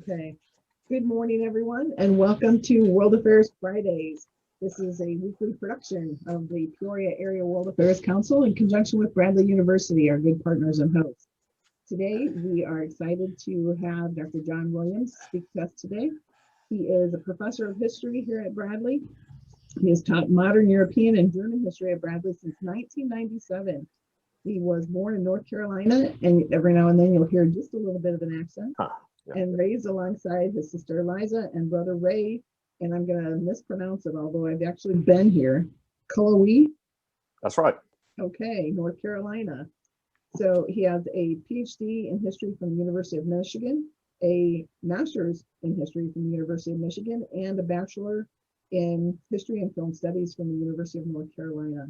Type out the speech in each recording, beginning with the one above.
Okay. Good morning, everyone, and welcome to World Affairs Fridays. This is a weekly production of the Peoria Area World Affairs Council in conjunction with Bradley University, our good partners and hosts. Today, we are excited to have Dr. John Williams speak to us today. He is a professor of history here at Bradley. He has taught modern European and German history at Bradley since 1997. He was born in North Carolina, and every now and then you'll hear just a little bit of an accent. Yeah. And raised alongside his sister Eliza and brother Ray, and I'm going to mispronounce it, although I've actually been here, Cullowhee. That's right. Okay, North Carolina. So he has a PhD in history from the University of Michigan, a master's in history from the University of Michigan, and a bachelor in history and film studies from the University of North Carolina.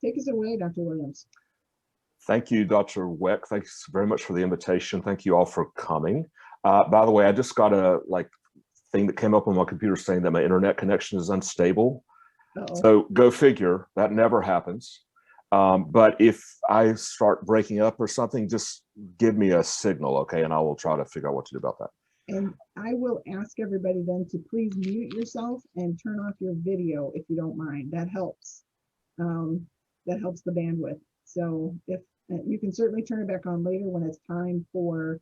Take us away, Dr. Williams. Thank you, Dr. Weck. Thanks very much for the invitation. Thank you all for coming. By the way, I just got a thing that came up on my computer saying that my internet connection is unstable. So go figure, that never happens. But if I start breaking up or something, just give me a signal, okay? And I will try to figure out what to do about that. And I will ask everybody then to please mute yourself and turn off your video if you don't mind. That helps. That helps the bandwidth. So if you can certainly turn it back on later when it's time for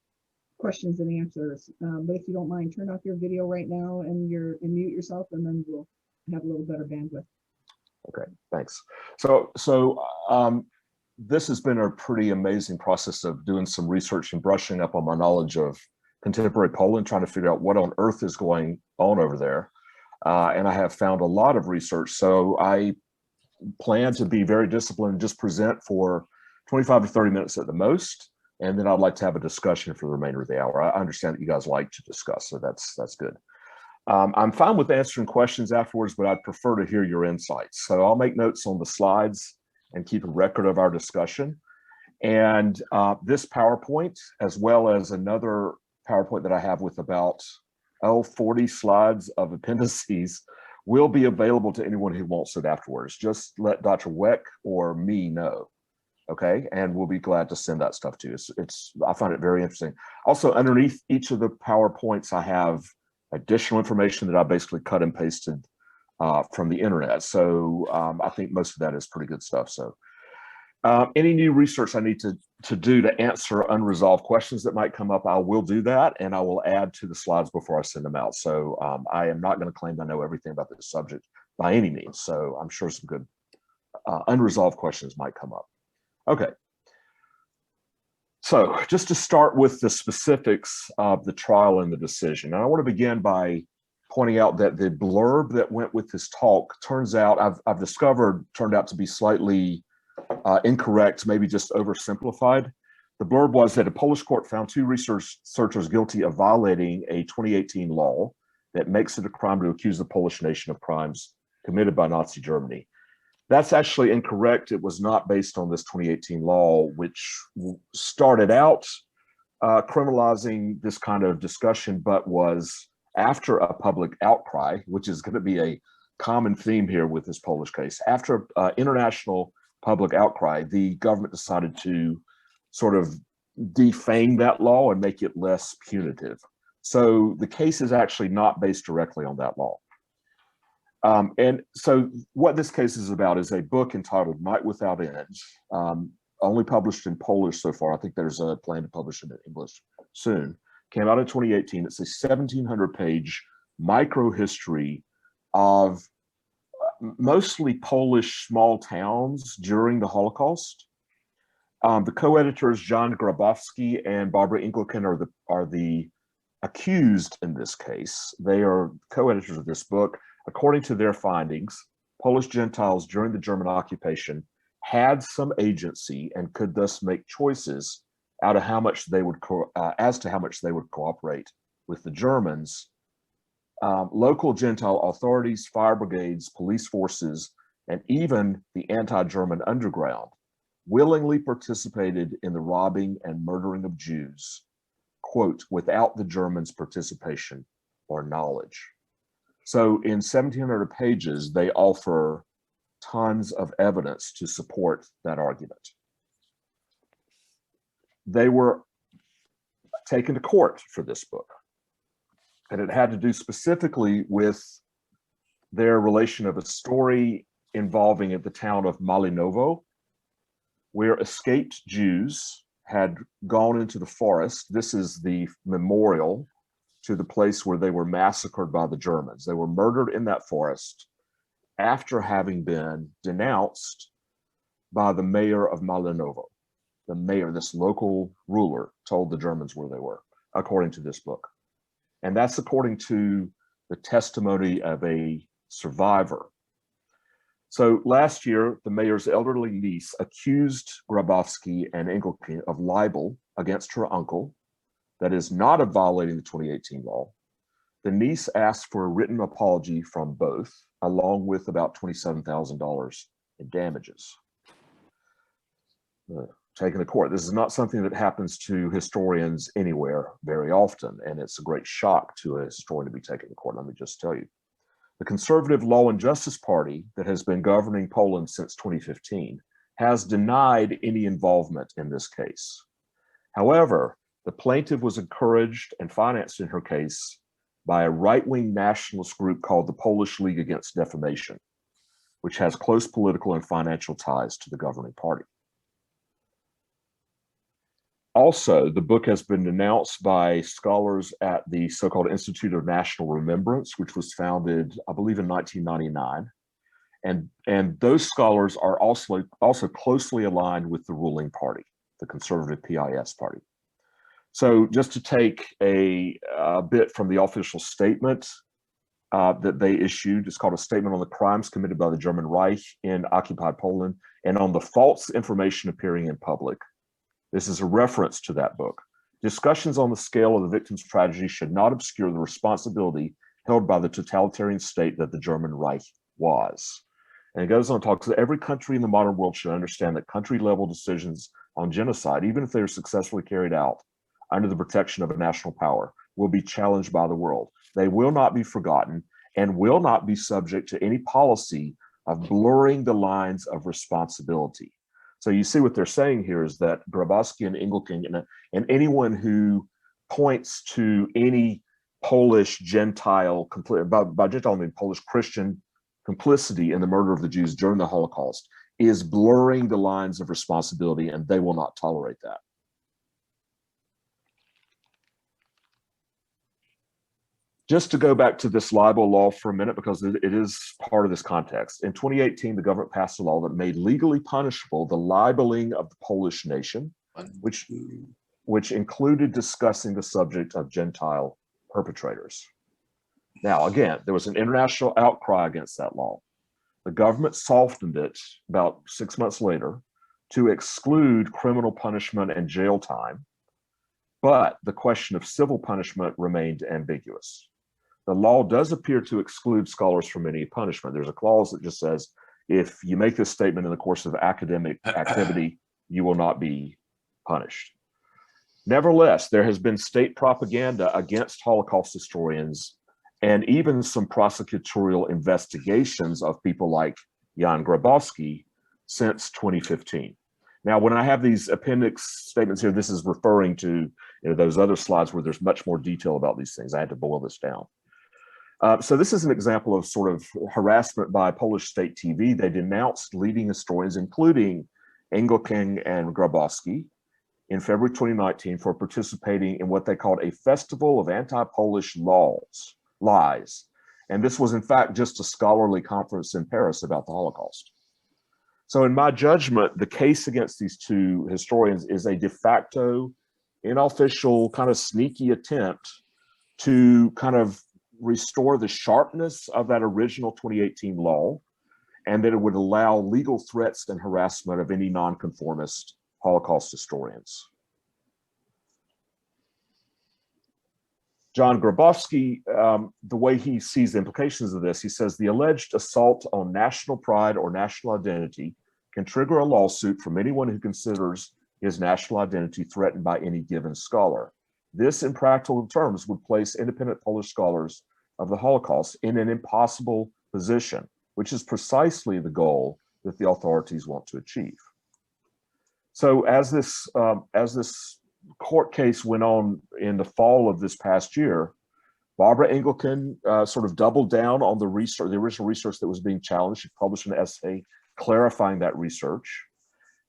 questions and answers. But if you don't mind, turn off your video right now and mute yourself, and then we'll have a little better bandwidth. Okay, thanks. So this has been a pretty amazing process of doing some research and brushing up on my knowledge of contemporary Poland, trying to figure out what on earth is going on over there. And I have found a lot of research. So I plan to be very disciplined and just present for 25 to 30 minutes at the most. And then I'd like to have a discussion for the remainder of the hour. I understand that you guys like to discuss, so that's good. I'm fine with answering questions afterwards, but I'd prefer to hear your insights. So I'll make notes on the slides and keep a record of our discussion. And this PowerPoint, as well as another PowerPoint that I have with about 40 slides of appendices, will be available to anyone who wants it afterwards. Just let Dr. Weck or me know. Okay, and we'll be glad to send that stuff to you. I find it very interesting. Also, underneath each of the PowerPoints, I have additional information that I basically cut and pasted from the internet. So I think most of that is pretty good stuff. So any new research I need to do to answer unresolved questions that might come up, I will do that, and I will add to the slides before I send them out. So I am not going to claim I know everything about this subject by any means. So I'm sure some good unresolved questions might come up. Okay, so just to start with the specifics of the trial and the decision, and I want to begin by pointing out that the blurb that went with this talk turned out to be slightly incorrect, maybe just oversimplified. The blurb was that a Polish court found two researchers guilty of violating a 2018 law that makes it a crime to accuse the Polish nation of crimes committed by Nazi Germany. That's actually incorrect. It was not based on this 2018 law, which started out criminalizing this kind of discussion, but was after a public outcry, which is going to be a common theme here with this Polish case. After international public outcry, the government decided to sort of defame that law and make it less punitive. So the case is actually not based directly on that law. And so what this case is about is a book entitled Night Without End, only published in Polish so far. I think there's a plan to publish it in English soon. Came out in 2018. It's a 1,700-page micro-history of mostly Polish small towns during the Holocaust. The co-editors, John Grabowski and Barbara Engelken, are the accused in this case. They are co-editors of this book. According to their findings, Polish Gentiles during the German occupation had some agency and could thus make choices out of how much they would as to how much they would cooperate with the Germans. Local Gentile authorities, fire brigades, police forces, and even the anti-German underground willingly participated in the robbing and murdering of Jews, quote, without the Germans' participation or knowledge. So in 1,700 pages, they offer tons of evidence to support that argument. They were taken to court for this book. And it had to do specifically with their relation of a story involving at the town of Malinovo, where escaped Jews had gone into the forest. This is the memorial to the place where they were massacred by the Germans. They were murdered in that forest after having been denounced by the mayor of Malinovo. The mayor, this local ruler, told the Germans where they were, according to this book. And that's according to the testimony of a survivor. So last year, the mayor's elderly niece accused Grabowski and Engelking of libel against her uncle, that is not of violating the 2018 law. The niece asked for a written apology from both, along with about $27,000 in damages. Taken to court. This is not something that happens to historians anywhere very often, and it's a great shock to a historian to be taken to court, let me just tell you. The Conservative Law and Justice Party that has been governing Poland since 2015 has denied any involvement in this case. However, the plaintiff was encouraged and financed in her case by a right-wing nationalist group called the Polish League Against Defamation, which has close political and financial ties to the governing party. Also, the book has been denounced by scholars at the so-called Institute of National Remembrance, which was founded, I believe, in 1999. And those scholars are also closely aligned with the ruling party, the conservative PIS party. So just to take a bit from the official statement that they issued, it's called a Statement on the Crimes Committed by the German Reich in Occupied Poland and on the False Information Appearing in Public. This is a reference to that book. Discussions on the scale of the victim's tragedy should not obscure the responsibility held by the totalitarian state that the German Reich was. And it goes on to talk to every country in the modern world should understand that country-level decisions on genocide, even if they are successfully carried out under the protection of a national power, will be challenged by the world. They will not be forgotten and will not be subject to any policy of blurring the lines of responsibility. So you see what they're saying here is that Grabowski and Engelking and anyone who points to any Polish Gentile, by Gentile I mean Polish Christian complicity in the murder of the Jews during the Holocaust is blurring the lines of responsibility, and they will not tolerate that. Just to go back to this libel law for a minute, because it is part of this context. In 2018, the government passed a law that made legally punishable the libeling of the Polish nation, which included discussing the subject of Gentile perpetrators. Now, again, there was an international outcry against that law. The government softened it about 6 months later to exclude criminal punishment and jail time, but the question of civil punishment remained ambiguous. The law does appear to exclude scholars from any punishment. There's a clause that just says, if you make this statement in the course of academic activity, you will not be punished. Nevertheless, there has been state propaganda against Holocaust historians and even some prosecutorial investigations of people like Jan Grabowski since 2015. Now, when I have these appendix statements here, this is referring to those other slides where there's much more detail about these things. I had to boil this down. So this is an example of sort of harassment by Polish state TV. They denounced leading historians, including Engelking and Grabowski, in February 2019 for participating in what they called a festival of anti-Polish lies. And this was, in fact, just a scholarly conference in Paris about the Holocaust. So in my judgment, the case against these two historians is a de facto, unofficial, kind of sneaky attempt to kind of restore the sharpness of that original 2018 law, and that it would allow legal threats and harassment of any nonconformist Holocaust historians. John Grabowski, the way he sees the implications of this, he says the alleged assault on national pride or national identity can trigger a lawsuit from anyone who considers his national identity threatened by any given scholar. This, in practical terms, would place independent Polish scholars of the Holocaust in an impossible position, which is precisely the goal that the authorities want to achieve. So as this court case went on in the fall of this past year, Barbara Engelken sort of doubled down on the research, the original research that was being challenged. She published an essay clarifying that research.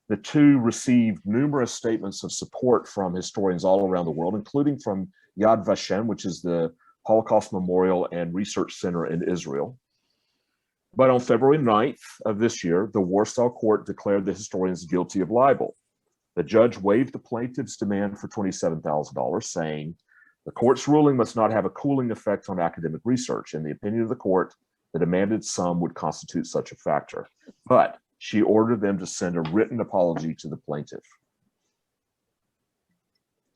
The two received numerous statements of support from historians all around the world, including from Yad Vashem, which is the Holocaust Memorial and Research Center in Israel. But on February 9th of this year, the Warsaw Court declared the historians guilty of libel. The judge waived the plaintiff's demand for $27,000, saying, the court's ruling must not have a cooling effect on academic research. In the opinion of the court, the demanded sum would constitute such a factor. But she ordered them to send a written apology to the plaintiff.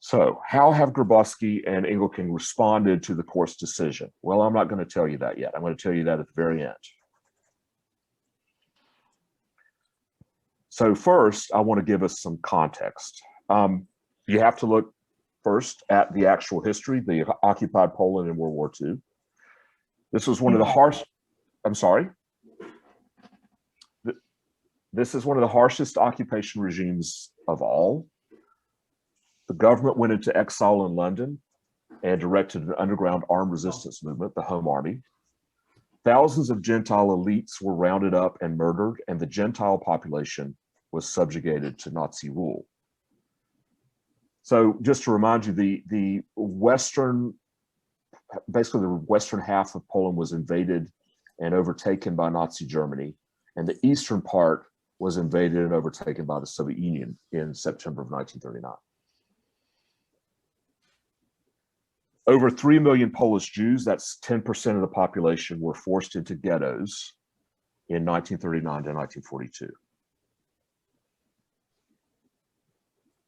So how have Grabowski and Engelken responded to the court's decision? Well, I'm not going to tell you that yet. I'm going to tell you that at the very end. So first, I want to give us some context. You have to look first at the actual history, the occupied Poland in World War II. This was one of the harsh, I'm sorry. This is one of the harshest occupation regimes of all. The government went into exile in London and directed an underground armed resistance movement, the Home Army. Thousands of Gentile elites were rounded up and murdered, and the Gentile population was subjugated to Nazi rule. So just to remind you, the western, basically the western half of Poland was invaded and overtaken by Nazi Germany, and the eastern part was invaded and overtaken by the Soviet Union in September of 1939. Over 3 million Polish Jews, that's 10% of the population, were forced into ghettos in 1939 to 1942.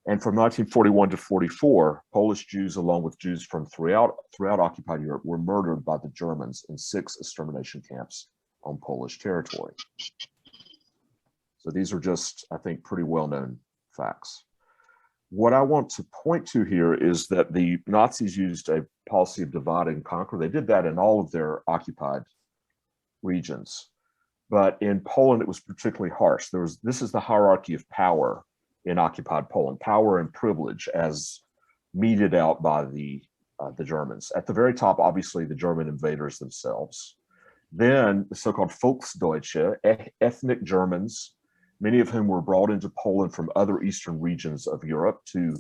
And from 1941 to 44, Polish Jews, along with Jews from throughout occupied Europe, were murdered by the Germans in 6 extermination camps on Polish territory. So these are just, I think, pretty well-known facts. What I want to point to here is that the Nazis used a policy of divide and conquer. They did that in all of their occupied regions. But in Poland, it was particularly harsh. This is the hierarchy of power in occupied Poland, power and privilege as meted out by the Germans. At the very top, obviously, the German invaders themselves. Then the so-called Volksdeutsche, ethnic Germans, many of whom were brought into Poland from other eastern regions of Europe to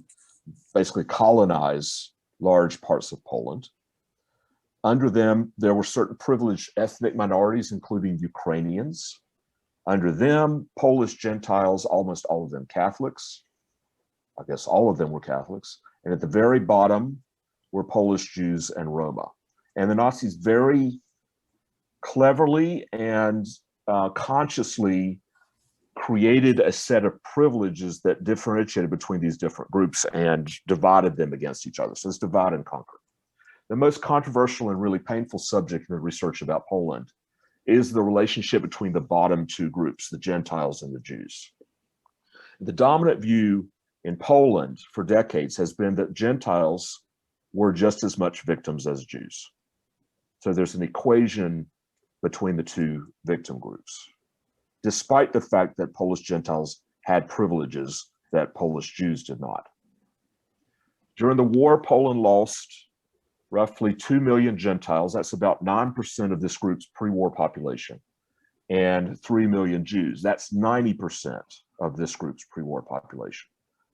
basically colonize large parts of Poland. Under them, there were certain privileged ethnic minorities, including Ukrainians. Under them, Polish Gentiles, almost all of them Catholics. I guess all of them were Catholics. And at the very bottom were Polish Jews and Roma. And the Nazis very cleverly and consciously created a set of privileges that differentiated between these different groups and divided them against each other. So it's divide and conquer. The most controversial and really painful subject in the research about Poland is the relationship between the bottom two groups, the Gentiles and the Jews. The dominant view in Poland for decades has been that Gentiles were just as much victims as Jews. So there's an equation between the two victim groups, despite the fact that Polish Gentiles had privileges that Polish Jews did not. During the war, Poland lost roughly 2 million Gentiles. That's about 9% of this group's pre-war population, and 3 million Jews. That's 90% of this group's pre-war population,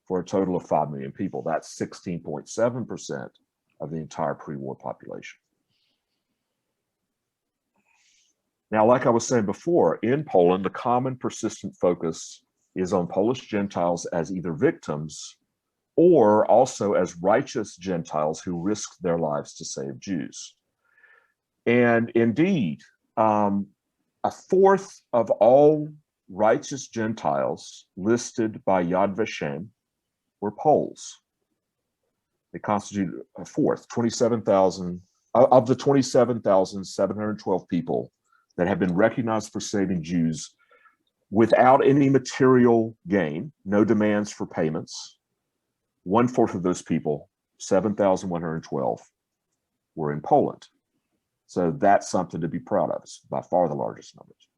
for a total of 5 million people. That's 16.7% of the entire pre-war population. Now, like I was saying before, in Poland, the common persistent focus is on Polish Gentiles as either victims or also as righteous Gentiles who risked their lives to save Jews. And indeed, a fourth of all righteous Gentiles listed by Yad Vashem were Poles. They constitute a fourth, 27,000, of the 27,712 people that have been recognized for saving Jews without any material gain, no demands for payments. 1/4 of those people, 7,112, were in Poland. So that's something to be proud of. It's by far the largest numbers.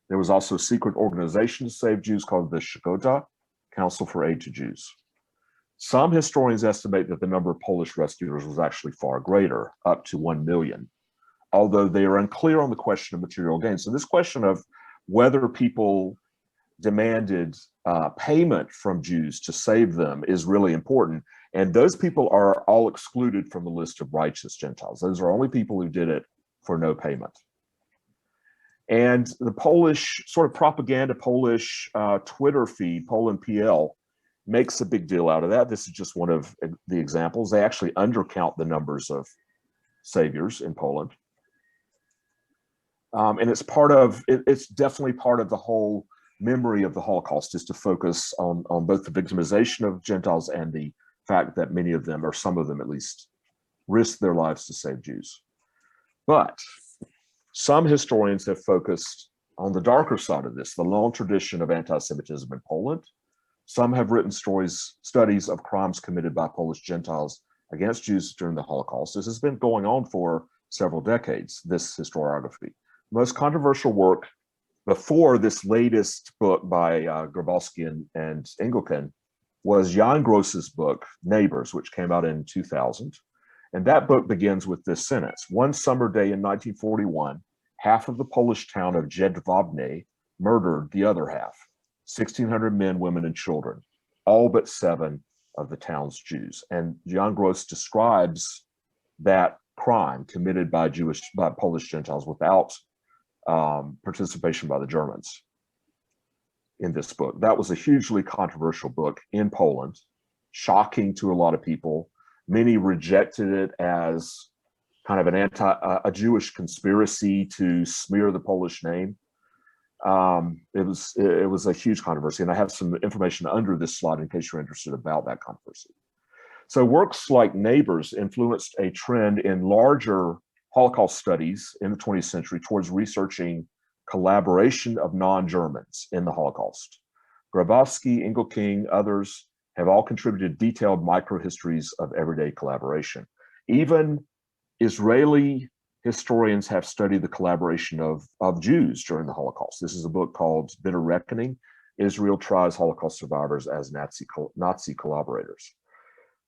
There was also a secret organization to save Jews called the Shkoda, Council for Aid to Jews. Some historians estimate that the number of Polish rescuers was actually far greater, up to 1 million, although they are unclear on the question of material gain. So this question of whether people demanded payment from Jews to save them is really important. And those people are all excluded from the list of righteous Gentiles. Those are only people who did it for no payment. And the Polish sort of propaganda, Polish Twitter feed, Poland PL, makes a big deal out of that. This is just one of the examples. They actually undercount the numbers of saviors in Poland. And it's definitely part of the whole memory of the Holocaust, is to focus on both the victimization of Gentiles and the fact that many of them, or some of them at least, risked their lives to save Jews. But some historians have focused on the darker side of this, the long tradition of anti-Semitism in Poland. Some have written studies of crimes committed by Polish Gentiles against Jews during the Holocaust. This has been going on for several decades, this historiography. Most controversial work before this latest book by Grabowski and Engelken was Jan Gross's book, Neighbors, which came out in 2000. And that book begins with this sentence: one summer day in 1941, half of the Polish town of Jedwabne murdered the other half, 1,600 men, women, and children, all but 7 of the town's Jews. And Jan Gross describes that crime committed by Polish Gentiles without participation by the Germans in this book. That was a hugely controversial book in Poland, shocking to a lot of people. Many rejected it as kind of a Jewish conspiracy to smear the Polish name. It was a huge controversy, and I have some information under this slide in case you're interested about that controversy. So works like Neighbors influenced a trend in larger Holocaust studies in the 20th century towards researching collaboration of non-Germans in the Holocaust. Grabowski, Engelking, others have all contributed detailed microhistories of everyday collaboration. Even Israeli historians have studied the collaboration of Jews during the Holocaust. This is a book called Bitter Reckoning: Israel Tries Holocaust Survivors as Nazi Collaborators.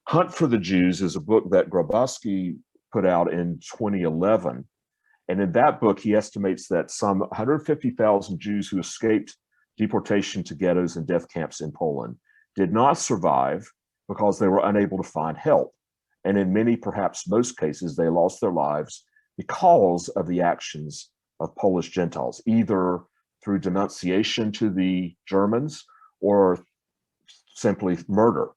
Hunt for the Jews is a book that Grabowski put out in 2011. And in that book, he estimates that some 150,000 Jews who escaped deportation to ghettos and death camps in Poland did not survive because they were unable to find help. And in many, perhaps most cases, they lost their lives because of the actions of Polish Gentiles, either through denunciation to the Germans or simply murder.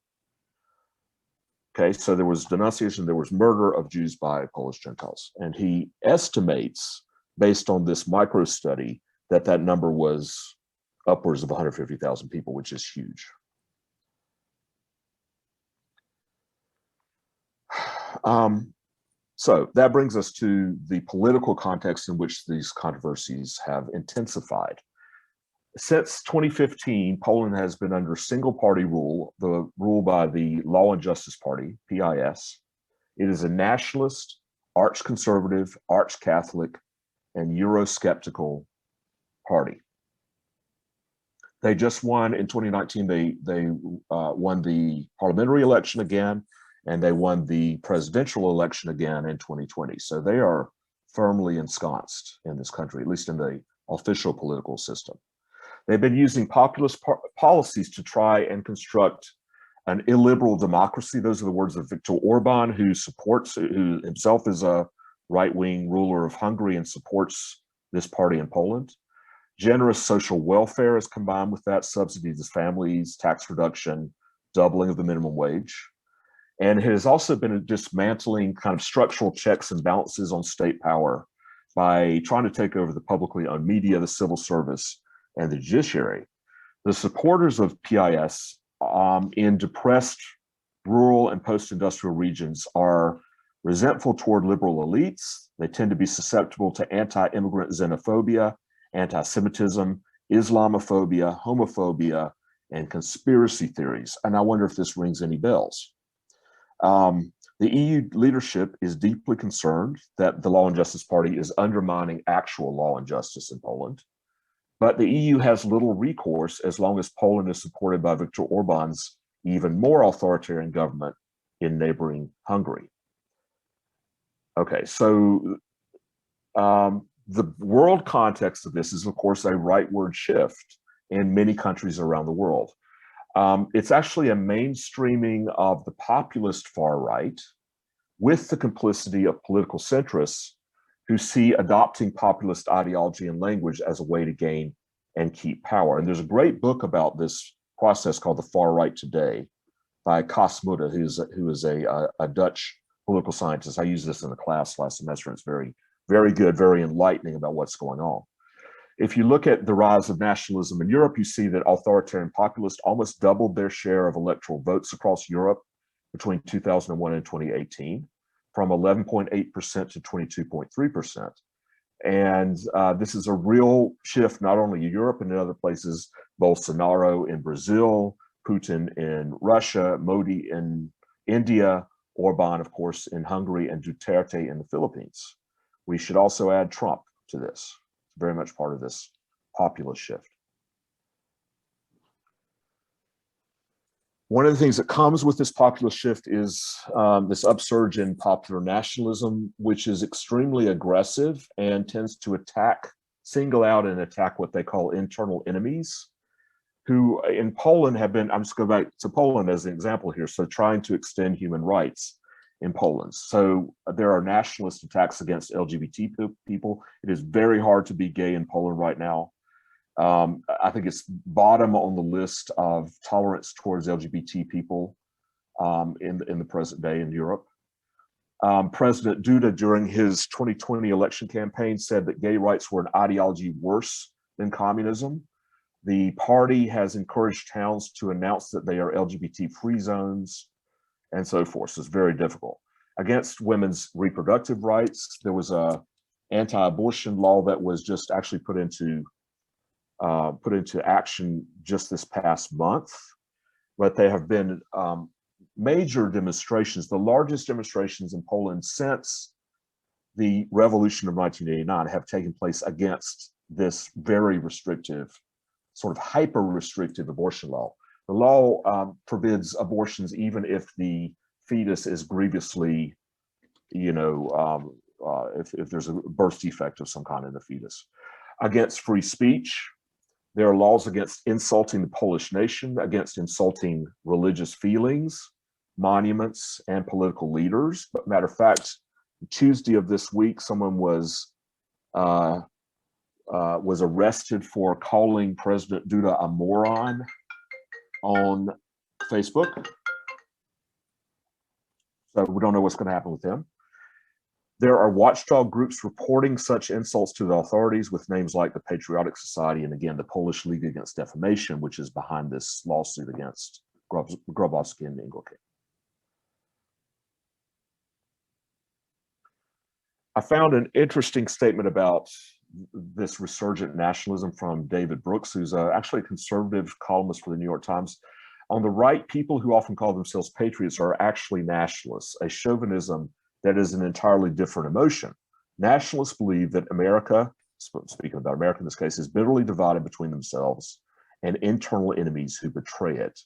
Okay, so there was denunciation, there was murder of Jews by Polish Gentiles. And he estimates, based on this micro study, that number was upwards of 150,000 people, which is huge. So that brings us to the political context in which these controversies have intensified. Since 2015, Poland has been under single-party rule, the rule by the Law and Justice Party, PIS. It is a nationalist, arch-conservative, arch-Catholic, and Eurosceptical party. They just won in 2019. They won the parliamentary election again, and they won the presidential election again in 2020. So they are firmly ensconced in this country, at least in the official political system. They've been using populist policies to try and construct an illiberal democracy. Those are the words of Viktor Orban, who himself is a right-wing ruler of Hungary and supports this party in Poland. Generous social welfare is combined with that, subsidies to families, tax reduction, doubling of the minimum wage. And it has also been a dismantling kind of structural checks and balances on state power by trying to take over the publicly owned media, the civil service, and the judiciary. The supporters of PIS in depressed rural and post-industrial regions are resentful toward liberal elites. They tend to be susceptible to anti-immigrant xenophobia, anti-Semitism, Islamophobia, homophobia, and conspiracy theories. And I wonder if this rings any bells. The EU leadership is deeply concerned that the Law and Justice Party is undermining actual law and justice in Poland. But the EU has little recourse as long as Poland is supported by Viktor Orban's even more authoritarian government in neighboring Hungary. Okay, so the world context of this is, of course, a rightward shift in many countries around the world. It's actually a mainstreaming of the populist far right with the complicity of political centrists who see adopting populist ideology and language as a way to gain and keep power. And there's a great book about this process called The Far Right Today by Cas Mudde, who is a Dutch political scientist. I used this in a class last semester. It's very, very good, very enlightening about what's going on. If you look at the rise of nationalism in Europe, you see that authoritarian populists almost doubled their share of electoral votes across Europe between 2001 and 2018, from 11.8% to 22.3%. And this is a real shift, not only in Europe and in other places. Bolsonaro in Brazil, Putin in Russia, Modi in India, Orban, of course, in Hungary, and Duterte in the Philippines. We should also add Trump to this. It's very much part of this populist shift. One of the things that comes with this populist shift is this upsurge in popular nationalism, which is extremely aggressive and tends to single out and attack what they call internal enemies, who in Poland have been, I'm just going back to Poland as an example here, so trying to extend human rights in Poland. So there are nationalist attacks against LGBT people. It is very hard to be gay in Poland right now. I think it's bottom on the list of tolerance towards LGBT people in the present day in Europe. President Duda, during his 2020 election campaign, said that gay rights were an ideology worse than communism. The party has encouraged towns to announce that they are LGBT-free zones and so forth. So it's very difficult. Against women's reproductive rights, there was a anti-abortion law that was just actually put into action just this past month. But there have been major demonstrations, the largest demonstrations in Poland since the revolution of 1989 have taken place against this very restrictive, sort of hyper-restrictive abortion law. The law forbids abortions even if the fetus is grievously, if there's a birth defect of some kind in the fetus. Against free speech, there are laws against insulting the Polish nation, against insulting religious feelings, monuments, and political leaders. But matter of fact, Tuesday of this week, someone was arrested for calling President Duda a moron on Facebook. So we don't know what's going to happen with him. There are watchdog groups reporting such insults to the authorities with names like the Patriotic Society and, again, the Polish League Against Defamation, which is behind this lawsuit against Grabowski and Engelke. I found an interesting statement about this resurgent nationalism from David Brooks, who's actually a conservative columnist for the New York Times. On the right, people who often call themselves patriots are actually nationalists, a chauvinism that is an entirely different emotion. Nationalists believe that America, speaking about America in this case, is bitterly divided between themselves and internal enemies who betray it.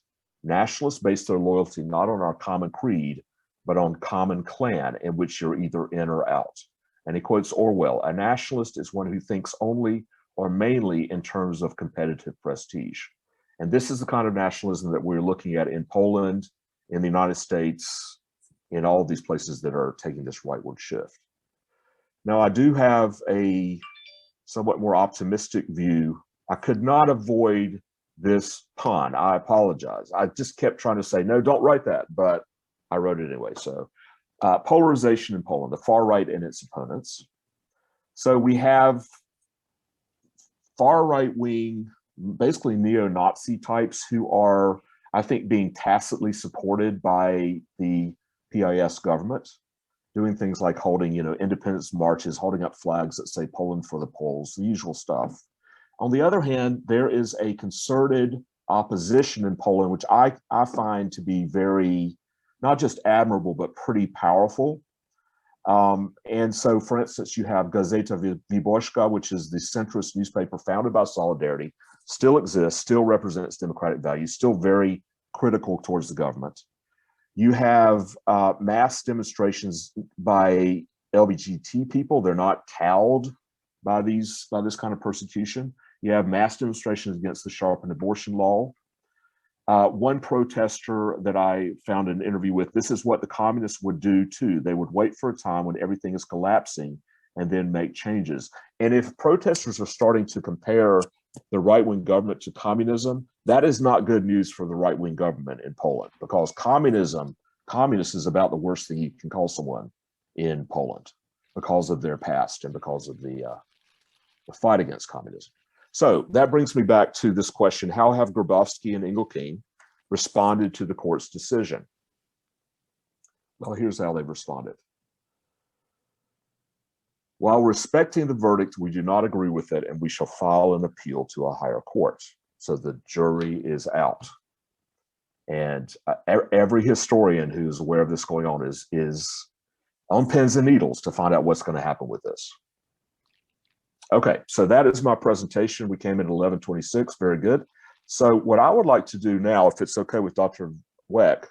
Nationalists base their loyalty not on our common creed, but on common clan in which you're either in or out. And he quotes Orwell, "A nationalist is one who thinks only or mainly in terms of competitive prestige." And this is the kind of nationalism that we're looking at in Poland, in the United States, in all of these places that are taking this rightward shift. Now, I do have a somewhat more optimistic view. I could not avoid this pun. I apologize. I just kept trying to say, no, don't write that, but I wrote it anyway. So polarization in Poland, the far right and its opponents. So we have far right wing, basically neo-Nazi types who are, I think, being tacitly supported by the PIS government, doing things like holding, independence marches, holding up flags that say Poland for the Poles, the usual stuff. On the other hand, there is a concerted opposition in Poland, which I find to be very, not just admirable, but pretty powerful. And so, for instance, you have Gazeta Wyborcza, which is the centrist newspaper founded by Solidarity, still exists, still represents democratic values, still very critical towards the government. You have mass demonstrations by LGBT people. They're not cowed by this kind of persecution. You have mass demonstrations against the sharpened abortion law. One protester that I found an interview with, this is what the communists would do too. They would wait for a time when everything is collapsing and then make changes. And if protesters are starting to compare the right-wing government to communism, that is not good news for the right-wing government in Poland, because communist is about the worst thing you can call someone in Poland because of their past and because of the fight against communism. So that brings me back to this question: how have Grabowski and Engelking responded to the court's decision? Well, here's how they've responded. While respecting the verdict, we do not agree with it, and we shall file an appeal to a higher court. So the jury is out. And every historian who's aware of this going on is on pins and needles to find out what's going to happen with this. Okay, so that is my presentation. We came in at 11:26, very good. So what I would like to do now, if it's okay with Dr. Weck,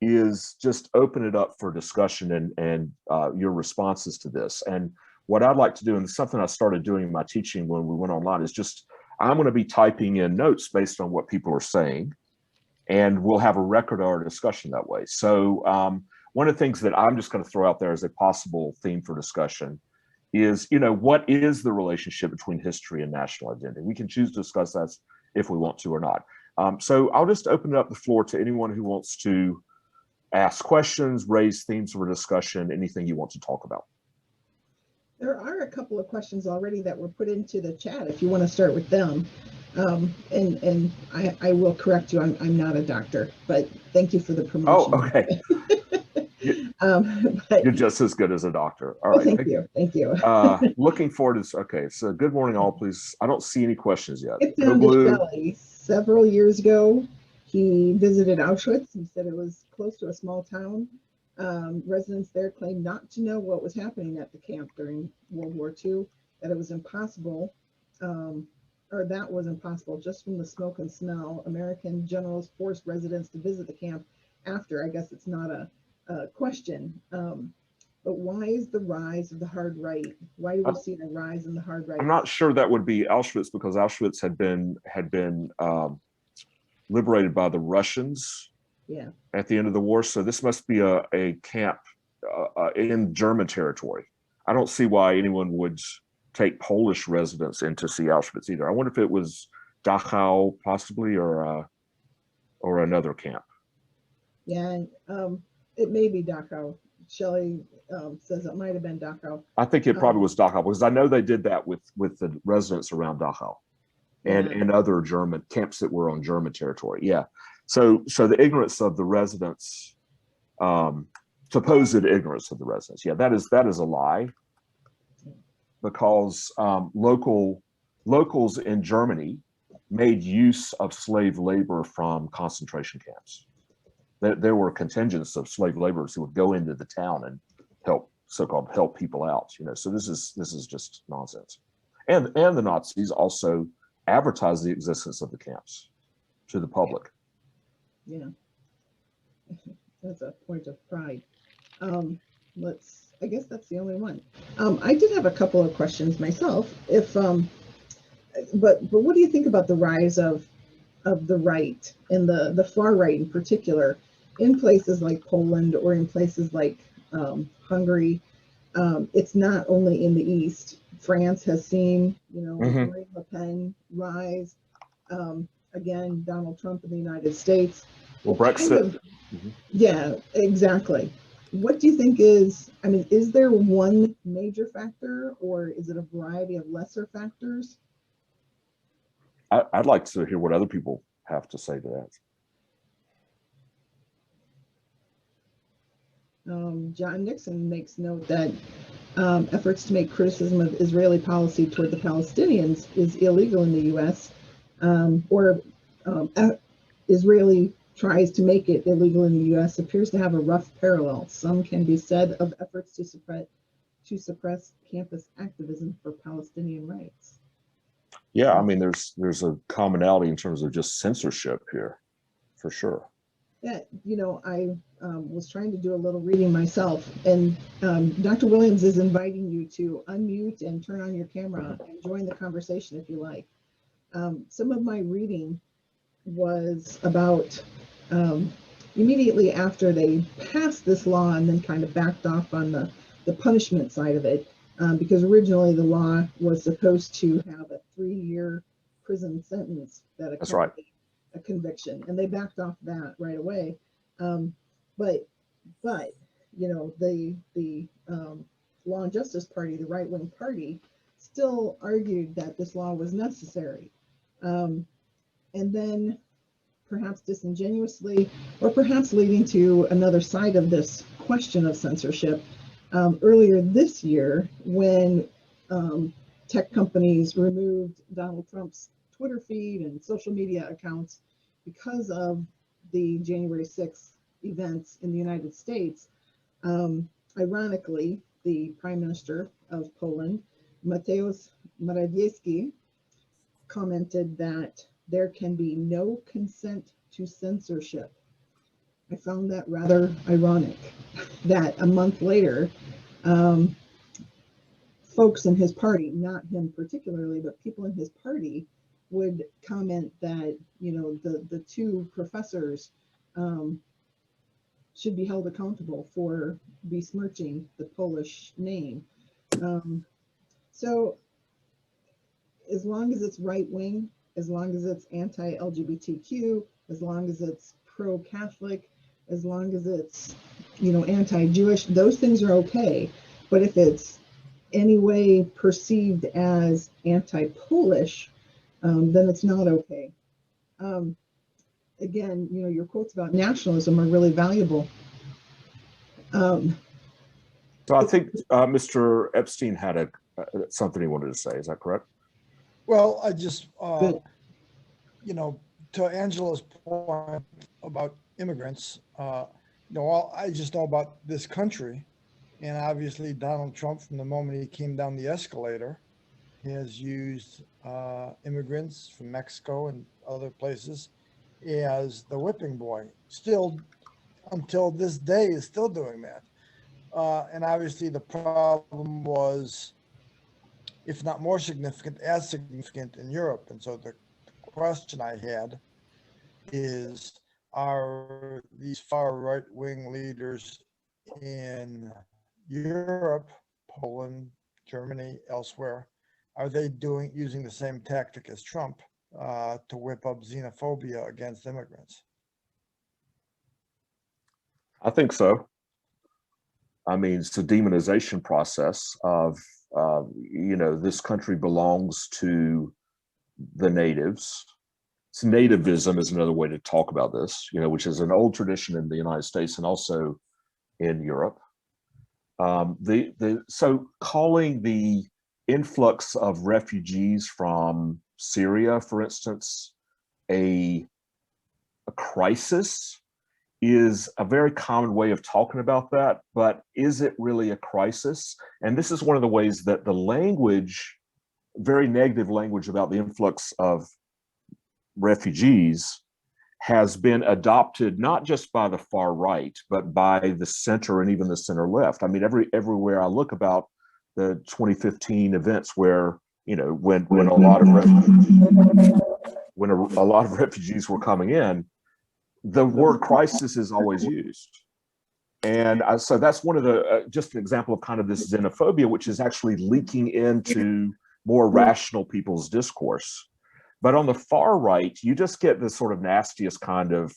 is just open it up for discussion and your responses to this. And what I'd like to do, and it's something I started doing in my teaching when we went online, is just, I'm going to be typing in notes based on what people are saying, and we'll have a record of our discussion that way. So one of the things that I'm just going to throw out there as a possible theme for discussion is, what is the relationship between history and national identity? We can choose to discuss that if we want to or not. So I'll just open up the floor to anyone who wants to ask questions, raise themes for discussion, anything you want to talk about. There are a couple of questions already that were put into the chat, if you want to start with them. And I will correct you, I'm not a doctor, but thank you for the promotion. Oh, okay. You're just as good as a doctor. All right. Thank you. Looking forward to, okay, so good morning all, please. I don't see any questions yet. It's Shelley. Several years ago, he visited Auschwitz. He said it was close to a small town. Residents there claimed not to know what was happening at the camp during World War II, that it was impossible, or that was impossible just from the smoke and smell. American generals forced residents to visit the camp after. I guess it's not a question, but why is the rise of the hard right? Why do we see a rise in the hard right? I'm not sure that would be Auschwitz, because Auschwitz had been liberated by the Russians at the end of the war. So this must be a camp in German territory. I don't see why anyone would take Polish residents in to see Auschwitz either. I wonder if it was Dachau possibly, or another camp. Yeah, it may be Dachau. Shelley says it might have been Dachau. I think it probably was Dachau, because I know they did that with the residents around Dachau and other German camps that were on German territory. Yeah. So the ignorance of the residents, supposed ignorance of the residents. Yeah, that is a lie, because locals in Germany made use of slave labor from concentration camps. There were contingents of slave laborers who would go into the town and so-called help people out. So this is just nonsense. And the Nazis also advertised the existence of the camps to the public. Yeah, that's a point of pride. I guess that's the only one. I did have a couple of questions myself. But what do you think about the rise of the right, and the far right in particular, in places like Poland or in places like Hungary? It's not only in the East. France has seen, Marine Le Pen rise. Again, Donald Trump in the United States. Well, Brexit. Yeah, exactly. What do you think is there one major factor, or is it a variety of lesser factors? I'd like to hear what other people have to say to that. John Nixon makes note that efforts to make criticism of Israeli policy toward the Palestinians is illegal in the U.S. Israeli tries to make it illegal in the U.S. appears to have a rough parallel. Some can be said of efforts to suppress campus activism for Palestinian rights. Yeah, there's a commonality in terms of just censorship here, for sure. Yeah, I was trying to do a little reading myself, and Dr. Williams is inviting you to unmute and turn on your camera and join the conversation if you like. Some of my reading was about immediately after they passed this law and then kind of backed off on the punishment side of it, because originally the law was supposed to have a 3-year prison sentence that That's right. a conviction, and they backed off that right away. But the Law and Justice Party, the right-wing party, still argued that this law was necessary. And then perhaps disingenuously, or perhaps leading to another side of this question of censorship, earlier this year when tech companies removed Donald Trump's Twitter feed and social media accounts because of the January 6th events in the United States. Ironically, the Prime Minister of Poland, Mateusz Morawiecki, commented that there can be no consent to censorship. I found that rather ironic that a month later, folks in his party, not him particularly, but people in his party would comment that, the two professors should be held accountable for besmirching the Polish name. So as long as it's right wing, as long as it's anti-LGBTQ, as long as it's pro-Catholic, as long as it's, anti-Jewish, those things are okay. But if it's any way perceived as anti-Polish, then it's not okay. Again, your quotes about nationalism are really valuable. So I think Mr. Epstein had something he wanted to say. Is that correct? Well, I just, to Angela's point about immigrants, all I just know about this country, and obviously Donald Trump, from the moment he came down the escalator, has used immigrants from Mexico and other places as the whipping boy. Still, until this day, is still doing that. And obviously the problem was, if not more significant, as significant in Europe. And so the question I had is, are these far right-wing leaders in Europe, Poland, Germany, elsewhere, are they using the same tactic as Trump to whip up xenophobia against immigrants? I think so. I mean, it's a demonization process of, this country belongs to the natives. So nativism is another way to talk about this, which is an old tradition in the United States and also in Europe. So calling the influx of refugees from Syria, for instance, a crisis is a very common way of talking about that, but is it really a crisis? And this is one of the ways that the language, very negative language about the influx of refugees, has been adopted not just by the far right, but by the center and even the center left. I mean, everywhere I look about the 2015 events where, when a lot of refugees were coming in, the word crisis is always used. And so that's one of the, just an example of kind of this xenophobia, which is actually leaking into more rational people's discourse. But on the far right, you just get this sort of nastiest kind of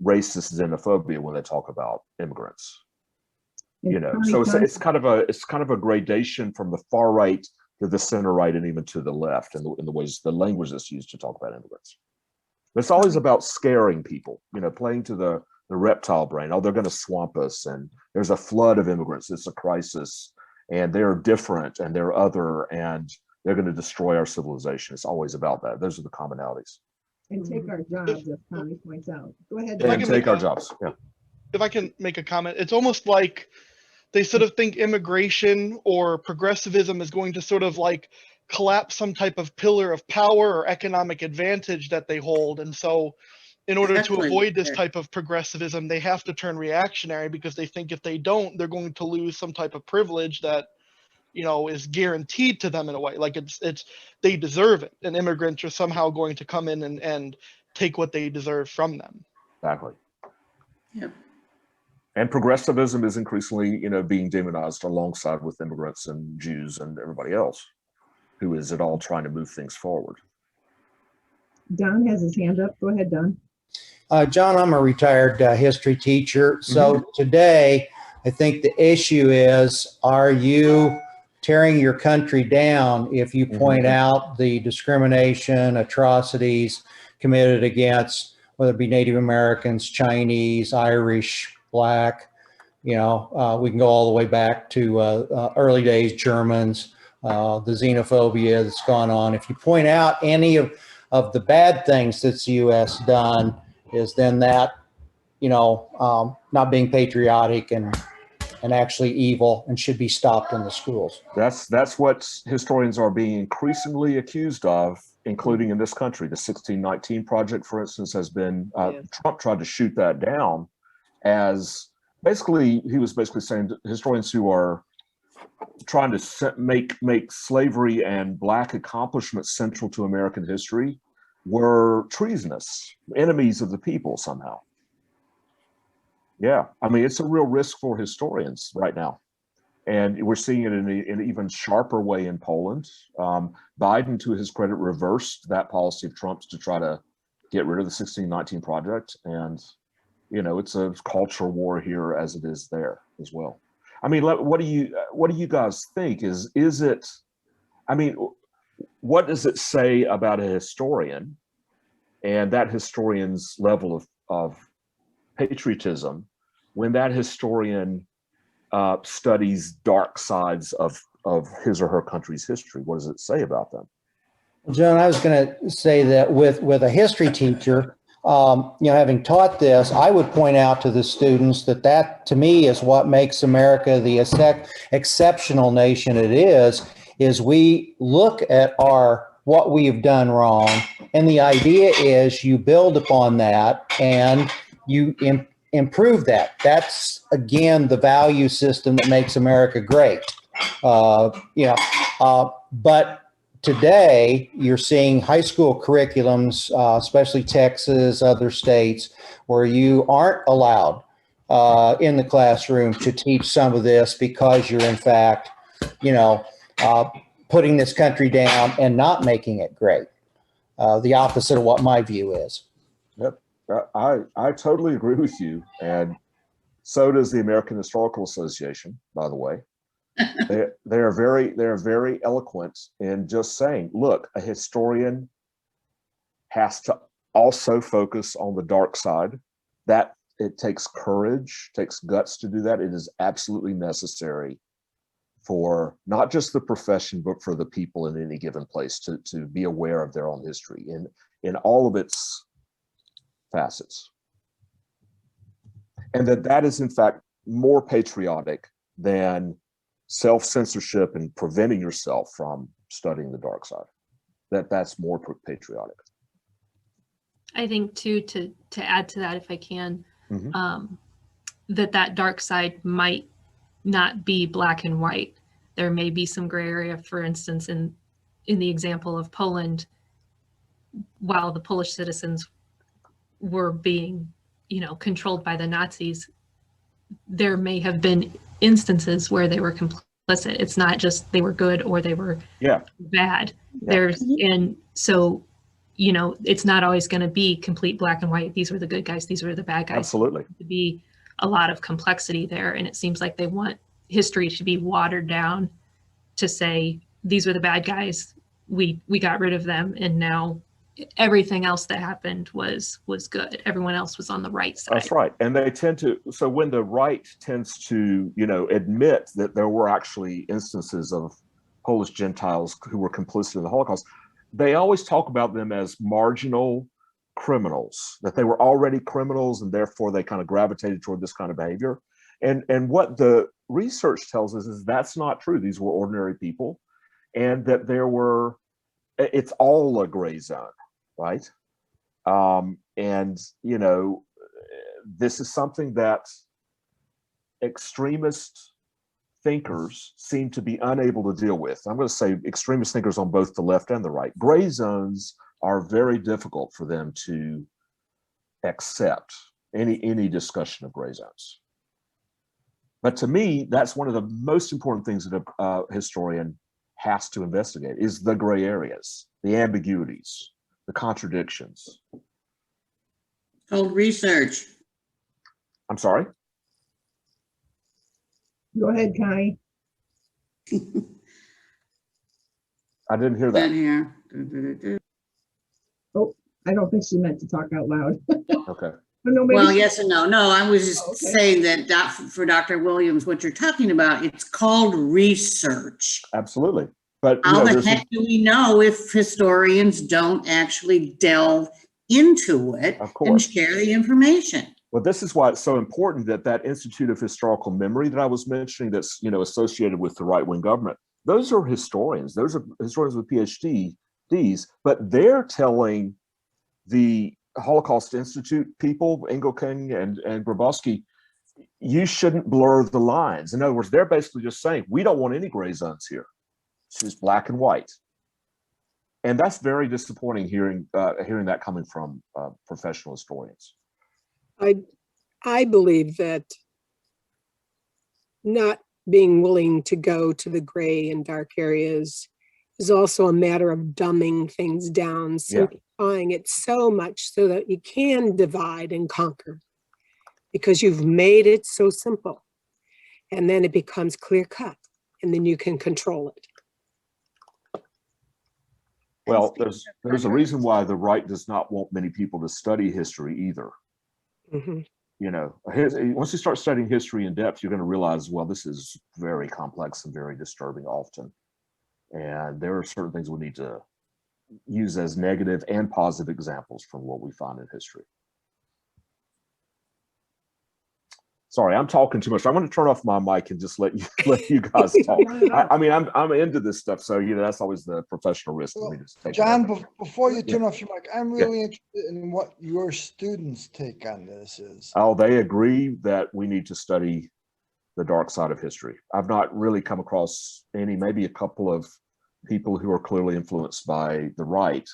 racist xenophobia when they talk about immigrants. So it's kind of a gradation from the far right to the center right and even to the left in the ways, the language that's used to talk about immigrants. But it's always about scaring people, playing to the reptile brain. Oh, they're going to swamp us, and there's a flood of immigrants. It's a crisis, and they're different, and they're other, and they're going to destroy our civilization. It's always about that. Those are the commonalities. And take our jobs, as Tommy points out. Go ahead. And take our jobs. Yeah. If I can make a comment, it's almost like they sort of think immigration or progressivism is going to sort of like collapse some type of pillar of power or economic advantage that they hold. And so in order to Exactly. avoid this type of progressivism, they have to turn reactionary because they think if they don't, they're going to lose some type of privilege that, you know, is guaranteed to them in a way. Like it's they deserve it, and immigrants are somehow going to come in and take what they deserve from them. Exactly. Yep. And progressivism is increasingly, you know, being demonized alongside with immigrants and Jews and everybody else who is at all trying to move things forward. Don has his hand up. Go ahead, Don. John, I'm a retired history teacher. So today, I think the issue is, are you tearing your country down if you point out the discrimination, atrocities committed against, whether it be Native Americans, Chinese, Irish, Black, you know, we can go all the way back to early days Germans, the xenophobia that's gone on. If you point out any of the bad things that the U.S. done, is then that, you know, not being patriotic and actually evil and should be stopped in the schools. That's what historians are being increasingly accused of, including in this country. The 1619 Project, for instance, has been, Trump tried to shoot that down as basically, he was basically saying that historians who are trying to make slavery and Black accomplishments central to American history were treasonous, enemies of the people somehow. Yeah, I mean, it's a real risk for historians right now. And we're seeing it in an even sharper way in Poland. Biden, to his credit, reversed that policy of Trump's to try to get rid of the 1619 Project. And, you know, it's a cultural war here as it is there as well. I mean, what do you guys think? Is it, I mean, what does it say about a historian and that historian's level of patriotism when that historian studies dark sides of his or her country's history? What does it say about them? Well, John, I was going to say that with a history teacher, you know, having taught this, I would point out to the students that to me is what makes America the exceptional nation it is we look at what we have done wrong, and the idea is you build upon that and you improve that. That's, again, the value system that makes America great. You know, but today you're seeing high school curriculums, especially Texas, other states, where you aren't allowed in the classroom to teach some of this because you're in fact, you know, putting this country down and not making it great. The opposite of what my view is. Yep, I totally agree with you, and so does the American Historical Association, by the way. They are very eloquent in just saying, look, a historian has to also focus on the dark side. That it takes courage, takes guts to do that. It is absolutely necessary for not just the profession, but for the people in any given place to be aware of their own history in all of its facets. And that is in fact more patriotic than self-censorship and preventing yourself from studying the dark side. That's more patriotic. I think too, to add to that, if I can, that dark side might not be black and white. There may be some gray area. For instance, in the example of Poland, while the Polish citizens were being, you know, controlled by the Nazis, there may have been instances where they were complicit. It's not just they were good or they were bad. And so, you know, it's not always going to be complete black and white. These were the good guys, these were the bad guys. Absolutely. To be a lot of complexity there. And it seems like they want history to be watered down to say, these were the bad guys. We got rid of them. And now everything else that happened was good. Everyone else was on the right side. That's right. And they tend to, so when the right tends to, you know, admit that there were actually instances of Polish Gentiles who were complicit in the Holocaust, they always talk about them as marginal criminals, that they were already criminals and therefore they kind of gravitated toward this kind of behavior. And what the research tells us is that's not true. These were ordinary people, and that it's all a gray zone, right? And, you know, this is something that extremist thinkers seem to be unable to deal with. I'm going to say extremist thinkers on both the left and the right. Gray zones are very difficult for them to accept any discussion of gray zones. But to me, that's one of the most important things that a historian has to investigate is the gray areas, the ambiguities, the contradictions. Called research. I'm sorry? Go ahead, Connie. I didn't hear Been that. here. Oh, I don't think she meant to talk out loud. Okay. But no, maybe Well, she- yes and no. No, I was just Okay. saying that for Dr. Williams, what you're talking about, it's called research. Absolutely. But you How know, the there's heck do we know if historians don't actually delve into it Of and course. share the information? well, this is why it's so important that that Institute of Historical Memory that I was mentioning, that's, you know, associated with the right-wing government, those are historians. Those are historians with PhDs, but they're telling the Holocaust Institute people, Engelking and Grabowski, you shouldn't blur the lines. In other words, they're basically just saying, we don't want any gray zones here. It's just black and white. And that's very disappointing hearing that coming from professional historians. I believe that not being willing to go to the gray and dark areas is also a matter of dumbing things down, simplifying it so much so that you can divide and conquer, because you've made it so simple. And then it becomes clear cut, and then you can control it. Well, there's a reason why the right does not want many people to study history either. Mhm. You know, once you start studying history in depth, you're going to realize, well, this is very complex and very disturbing often. And there are certain things we need to use as negative and positive examples from what we find in history. Sorry, I'm talking too much. I'm going to turn off my mic and just let you guys talk. I mean, I'm into this stuff, so you know that's always the professional risk for me to take. John, before you turn off your mic, I'm really interested in what your students' take on this is. Oh, they agree that we need to study the dark side of history. I've not really come across any, maybe a couple of people who are clearly influenced by the right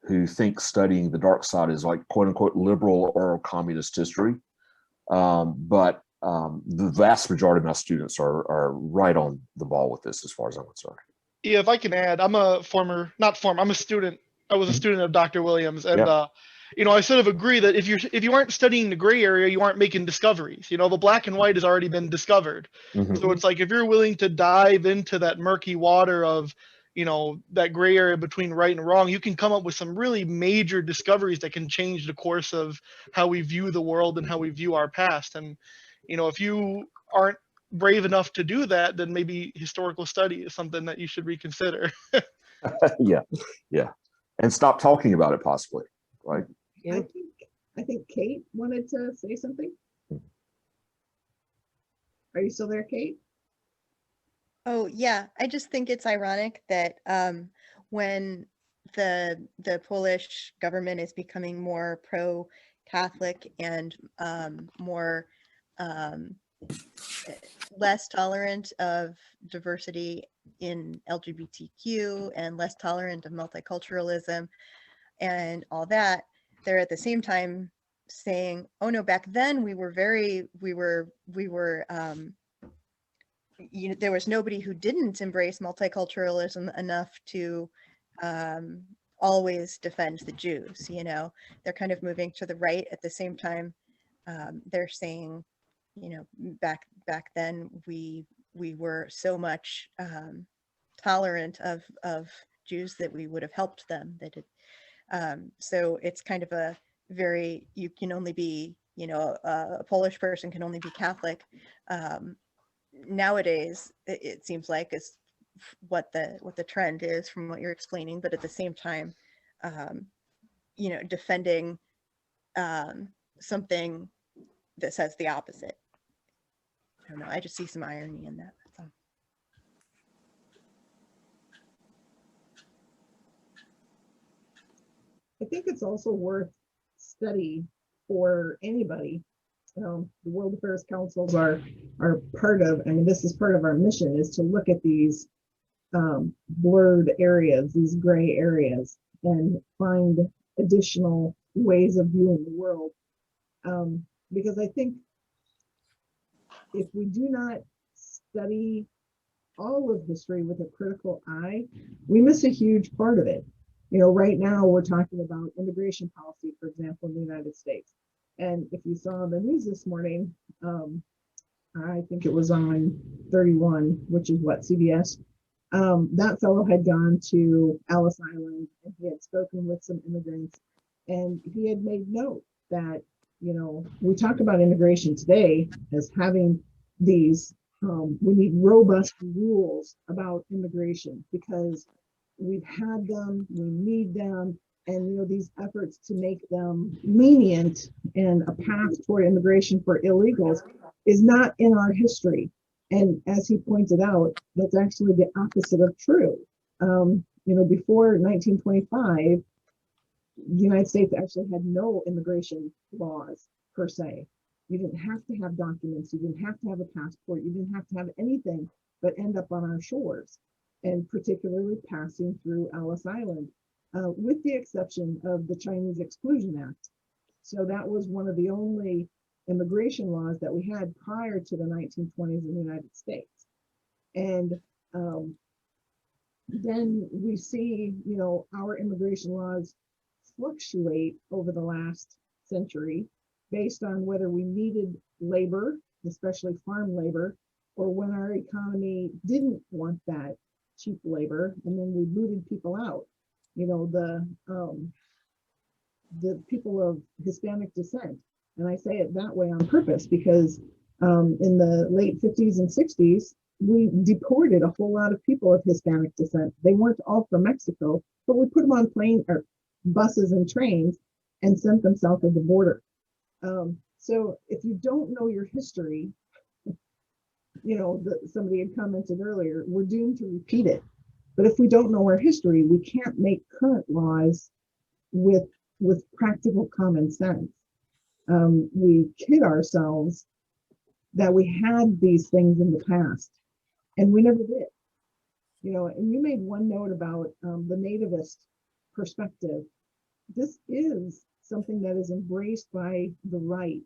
who think studying the dark side is like quote unquote liberal or communist history. But the vast majority of my students are right on the ball with this as far as I'm concerned. Yeah, if I can add, I'm a student. I was a student of Dr. Williams, and you know, I sort of agree that if you aren't studying the gray area, you aren't making discoveries. You know, the black and white has already been discovered. Mm-hmm. So it's like if you're willing to dive into that murky water of, you know, that gray area between right and wrong, you can come up with some really major discoveries that can change the course of how we view the world and how we view our past. And, you know, if you aren't brave enough to do that, then maybe historical study is something that you should reconsider. yeah. And stop talking about it possibly, right? Yeah. I think Kate wanted to say something. Are you still there, Kate? Oh, yeah. I just think it's ironic that when the Polish government is becoming more pro-Catholic and more less tolerant of diversity in LGBTQ and less tolerant of multiculturalism and all that, they're at the same time saying, oh no, back then we were you know, there was nobody who didn't embrace multiculturalism enough to always defend the Jews. You know, they're kind of moving to the right at the same time. They're saying, you know, back then we were so much tolerant of Jews that we would have helped them. That it, so it's kind of a very, you can only be, you know, a Polish person can only be Catholic. Nowadays it seems like is what the trend is from what you're explaining, but at the same time, you know, defending something that says the opposite. I don't know, I just see some irony in that. So. I think it's also worth study for anybody. The World Affairs Councils are part of, I mean, this is part of our mission, is to look at these blurred areas, these gray areas, and find additional ways of viewing the world. Because I think if we do not study all of history with a critical eye, we miss a huge part of it. Right now we're talking about immigration policy, for example, in the United States. And if you saw the news this morning, I think it was on 31, which is what, CBS, that fellow had gone to Ellis Island and he had spoken with some immigrants, and he had made note that, we talk about immigration today as having these, we need robust rules about immigration because we've had them, we need them, and these efforts to make them lenient and a path toward immigration for illegals is not in our history. And as he pointed out, that's actually the opposite of true. Before 1925, the United States actually had no immigration laws per se. You didn't have to have documents, you didn't have to have a passport, you didn't have to have anything but end up on our shores, and particularly passing through Ellis Island, with the exception of the Chinese Exclusion Act. So that was one of the only immigration laws that we had prior to the 1920s in the United States. And then we see, our immigration laws fluctuate over the last century based on whether we needed labor, especially farm labor, or when our economy didn't want that cheap labor, and then we booted people out. The people of Hispanic descent, and I say it that way on purpose because in the late 50s and 60s, we deported a whole lot of people of Hispanic descent. They weren't all from Mexico, but we put them on plane or buses and trains and sent them south of the border. So if you don't know your history, somebody had commented earlier, we're doomed to repeat it. But if we don't know our history, we can't make current laws with practical common sense. We kid ourselves that we had these things in the past, and we never did. And you made one note about the nativist perspective. This is something that is embraced by the right,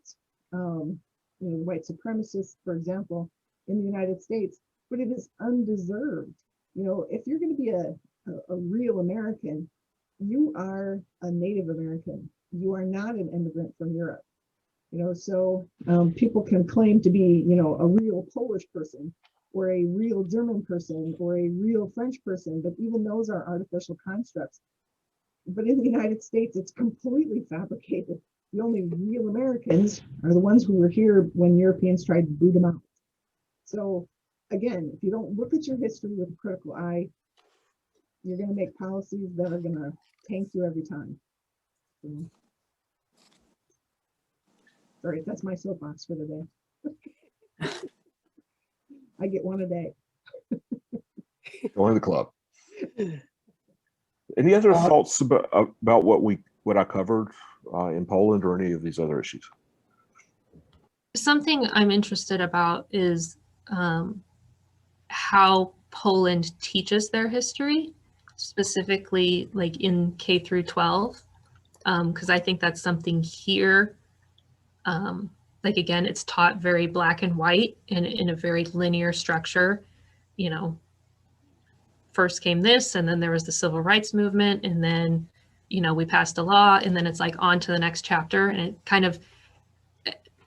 white supremacists, for example, in the United States, but it is undeserved. If you're going to be a real American, you are a Native American. You are not an immigrant from Europe. So people can claim to be, a real Polish person or a real German person or a real French person, but even those are artificial constructs. But in the United States, it's completely fabricated. The only real Americans are the ones who were here when Europeans tried to boot them out. So again, if you don't look at your history with a critical eye, you're going to make policies that are going to tank you every time. Sorry, that's my soapbox for the day. I get one a day. Join the club. Any other thoughts about what I covered in Poland or any of these other issues? Something I'm interested about is how Poland teaches their history, specifically like in K through 12, because I think that's something here. Like again, it's taught very black and white and in a very linear structure. First came this, and then there was the civil rights movement, and then we passed a law, and then it's like on to the next chapter, and it kind of,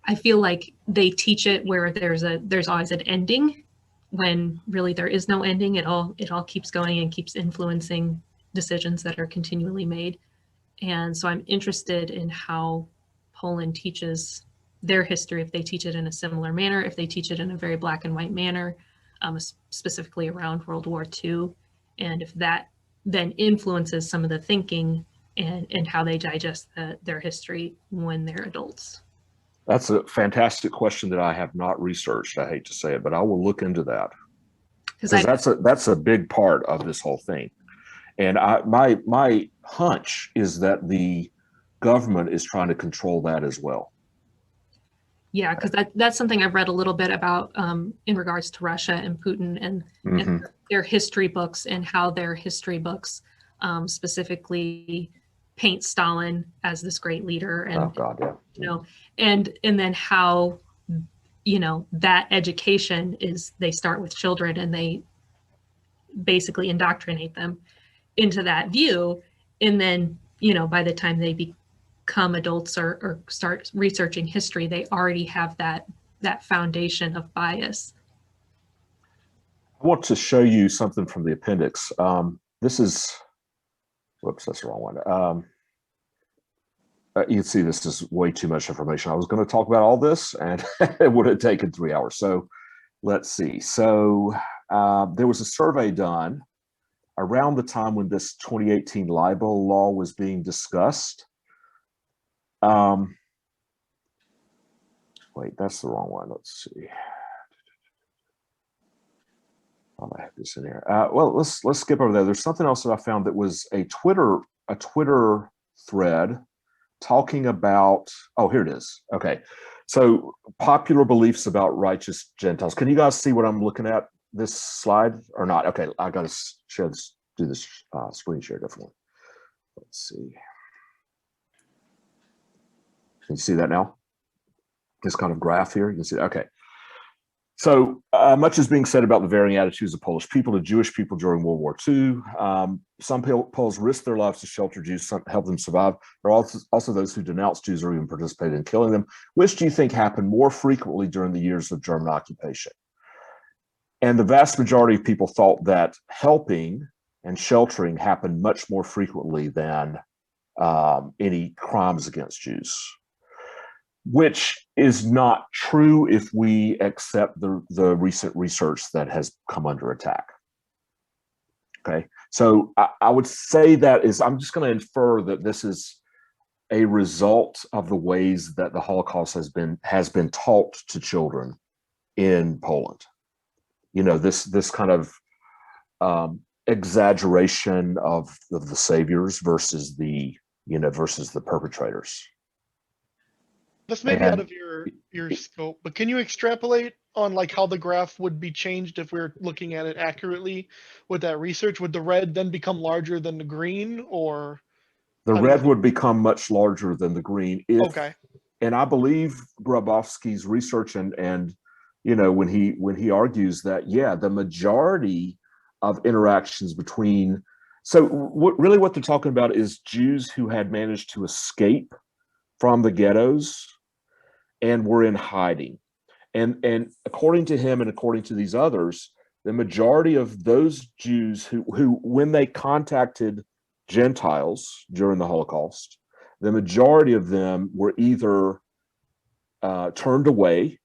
I feel like they teach it where there's always an ending, when really there is no ending. It all keeps going and keeps influencing decisions that are continually made. And so I'm interested in how Poland teaches their history, if they teach it in a similar manner, if they teach it in a very black and white manner, specifically around World War II, and if that then influences some of the thinking and how they digest their history when they're adults. That's a fantastic question that I have not researched. I hate to say it, but I will look into that, because that's a big part of this whole thing. And my hunch is that the government is trying to control that as well. Yeah, because that's something I've read a little bit about in regards to Russia and Putin and their history books, and how their history books specifically paint Stalin as this great leader, and Oh God, yeah. you know, and then how, you know, that education is, they start with children and they basically indoctrinate them into that view, and then, you know, by the time they become adults or start researching history, they already have that foundation of bias. I want to show you something from the appendix. This is, whoops, that's the wrong one. You can see this is way too much information. I was going to talk about all this, and it would have taken 3 hours. So let's see. So there was a survey done around the time when this 2018 libel law was being discussed. Wait, that's the wrong one. Let's see. I have this in here. Well, let's skip over there. There's something else that I found that was a Twitter thread talking about. Oh, here it is. Okay, so popular beliefs about righteous Gentiles. Can you guys see what I'm looking at? This slide or not? Okay, I got to share this. Do this screen share differently. Let's see. Can you see that now? This kind of graph here. You can see. Okay. So much is being said about the varying attitudes of Polish people to Jewish people during World War II. Some Poles risked their lives to shelter Jews, some help them survive. There are also those who denounced Jews or even participated in killing them. Which do you think happened more frequently during the years of German occupation? And the vast majority of people thought that helping and sheltering happened much more frequently than any crimes against Jews, which is not true if we accept the recent research that has come under attack. Okay, so I would say that is, I'm just going to infer that this is a result of the ways that the Holocaust has been taught to children in Poland. You know, this kind of exaggeration of the saviors versus the perpetrators. This may be out of your scope, but can you extrapolate on like how the graph would be changed if we're looking at it accurately with that research? Would the red then become larger than the green, or the red would become much larger than the green? Okay. And I believe Grabowski's research and you know, when he argues that, yeah, the majority of interactions between, so what they're talking about is Jews who had managed to escape from the ghettos and were in hiding. And according to him and according to these others, the majority of those Jews who when they contacted Gentiles during the Holocaust, the majority of them were either turned away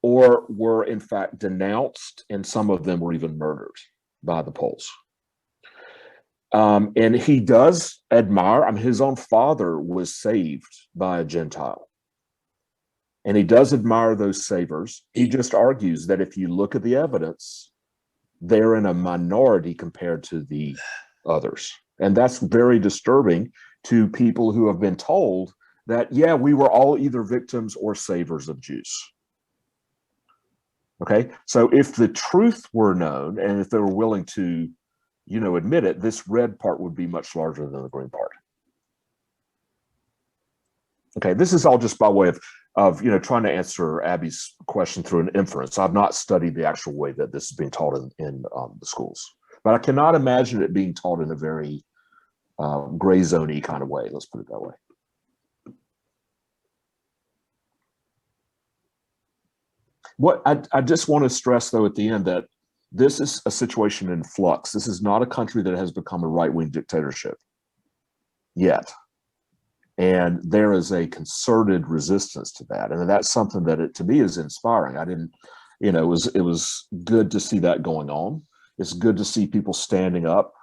or were in fact denounced, and some of them were even murdered by the Poles. And he does admire, I mean, his own father was saved by a Gentile. And he does admire those savers. He just argues that if you look at the evidence, they're in a minority compared to the others. And that's very disturbing to people who have been told that, yeah, we were all either victims or savers of Jews. Okay, so if the truth were known and if they were willing to, you know, admit it, this red part would be much larger than the green part. Okay, this is all just by way of you know, trying to answer Abby's question through an inference. I've not studied the actual way that this is being taught in the schools, but I cannot imagine it being taught in a very gray zone-y kind of way. Let's put it that way. What I just want to stress, though, at the end, that this is a situation in flux. This is not a country that has become a right-wing dictatorship yet. And there is a concerted resistance to that. And that's something that to me is inspiring. I didn't, you know, it was good to see that going on. It's good to see people standing up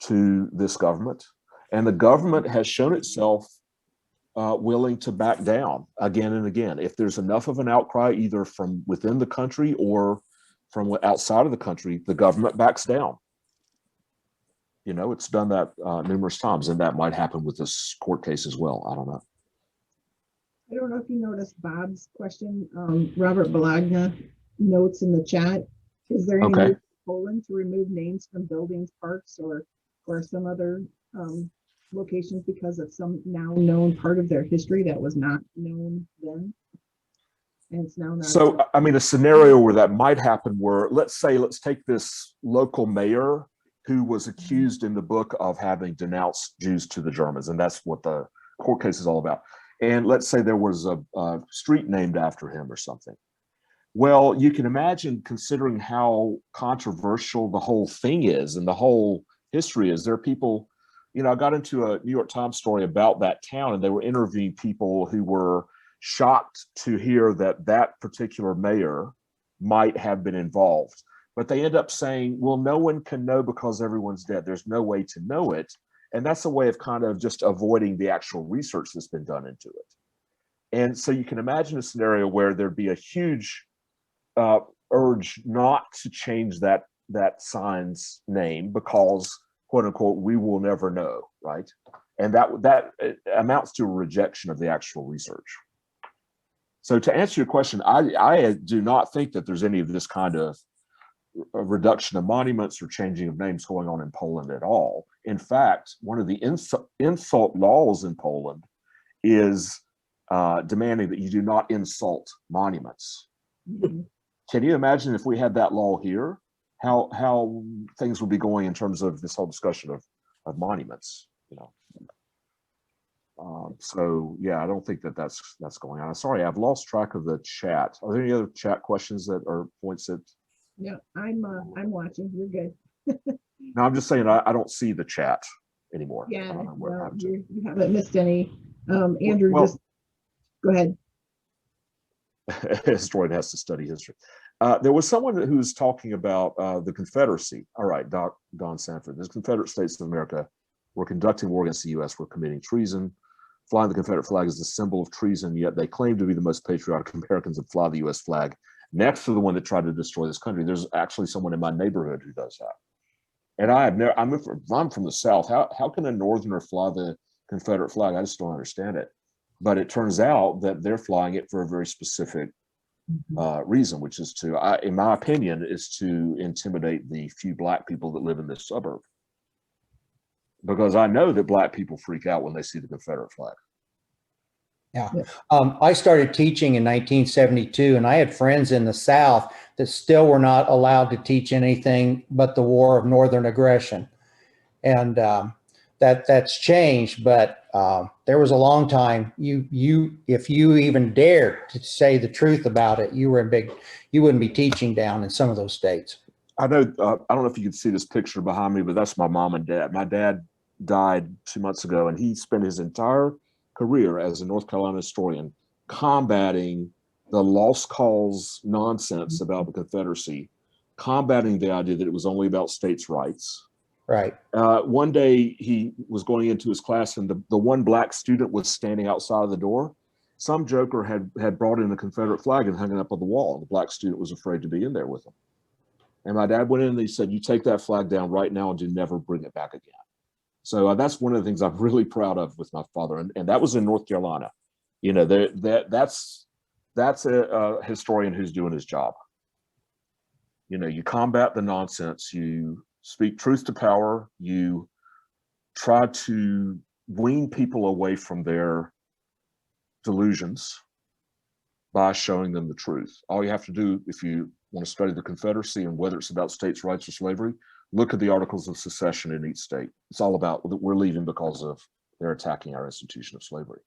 to this government. And the government has shown itself willing to back down again and again. If there's enough of an outcry, either from within the country or from outside of the country, the government backs down. You know, it's done that numerous times, and that might happen with this court case as well. I don't know. I don't know if you noticed Bob's question. Robert Bologna notes in the chat. Is there any Okay. move in Poland to remove names from buildings, parks, or some other locations because of some now known part of their history that was not known then? And it's now not. So, I mean, a scenario where that might happen where, let's take this local mayor who was accused in the book of having denounced Jews to the Germans, and that's what the court case is all about. And let's say there was a street named after him or something. Well, you can imagine, considering how controversial the whole thing is and the whole history is, there are people, you know, I got into a New York Times story about that town, and they were interviewing people who were shocked to hear that that particular mayor might have been involved. But they end up saying, well, no one can know because everyone's dead. There's no way to know it. And that's a way of kind of just avoiding the actual research that's been done into it. And so you can imagine a scenario where there'd be a huge urge not to change that sign's name because, quote unquote, we will never know, right? And that amounts to a rejection of the actual research. So to answer your question, I do not think that there's any of this kind of a reduction of monuments or changing of names going on in Poland at all. In fact, one of the insult laws in Poland is demanding that you do not insult monuments. Mhm. Can you imagine if we had that law here, how things would be going in terms of this whole discussion of monuments, you know? So yeah, I don't think that's going on. Sorry, I've lost track of the chat. Are there any other chat questions that are points that? Yeah, I'm watching. You're good. No, I'm just saying I don't see the chat anymore. Yeah, I don't know what no, happened to it. you haven't missed any. Andrew, Well, just go ahead. historian has to study history. There was someone who was talking about the Confederacy. All right, Don Sanford. The Confederate States of America were conducting war against the U.S., were committing treason. Flying the Confederate flag is the symbol of treason, yet they claim to be the most patriotic Americans and fly the U.S. flag next to the one that tried to destroy this country. There's actually someone in my neighborhood who does that. And I'm from the South. How can a Northerner fly the Confederate flag? I just don't understand it. But it turns out that they're flying it for a very specific reason, which is in my opinion, is to intimidate the few Black people that live in this suburb. Because I know that Black people freak out when they see the Confederate flag. Yeah. I started teaching in 1972, and I had friends in the South that still were not allowed to teach anything but the War of Northern Aggression. And that's changed, but there was a long time if you even dared to say the truth about it, you wouldn't be teaching down in some of those states. I know, I don't know if you can see this picture behind me, but that's my mom and dad. My dad died 2 months ago, and he spent his entire career as a North Carolina historian combating the lost cause nonsense about the Confederacy, combating the idea that it was only about states' rights. Right. One day he was going into his class, and the one Black student was standing outside of the door. Some joker had brought in the Confederate flag and hung it up on the wall. The Black student was afraid to be in there with him. And my dad went in and he said, "You take that flag down right now and do never bring it back again." So that's one of the things I'm really proud of with my father. And that was in North Carolina. You know, that's a historian who's doing his job. You know, you combat the nonsense, you speak truth to power, you try to wean people away from their delusions by showing them the truth. All you have to do if you want to study the Confederacy and whether it's about states' rights or slavery, look at the Articles of Secession in each state. It's all about we're leaving because of they're attacking our institution of slavery.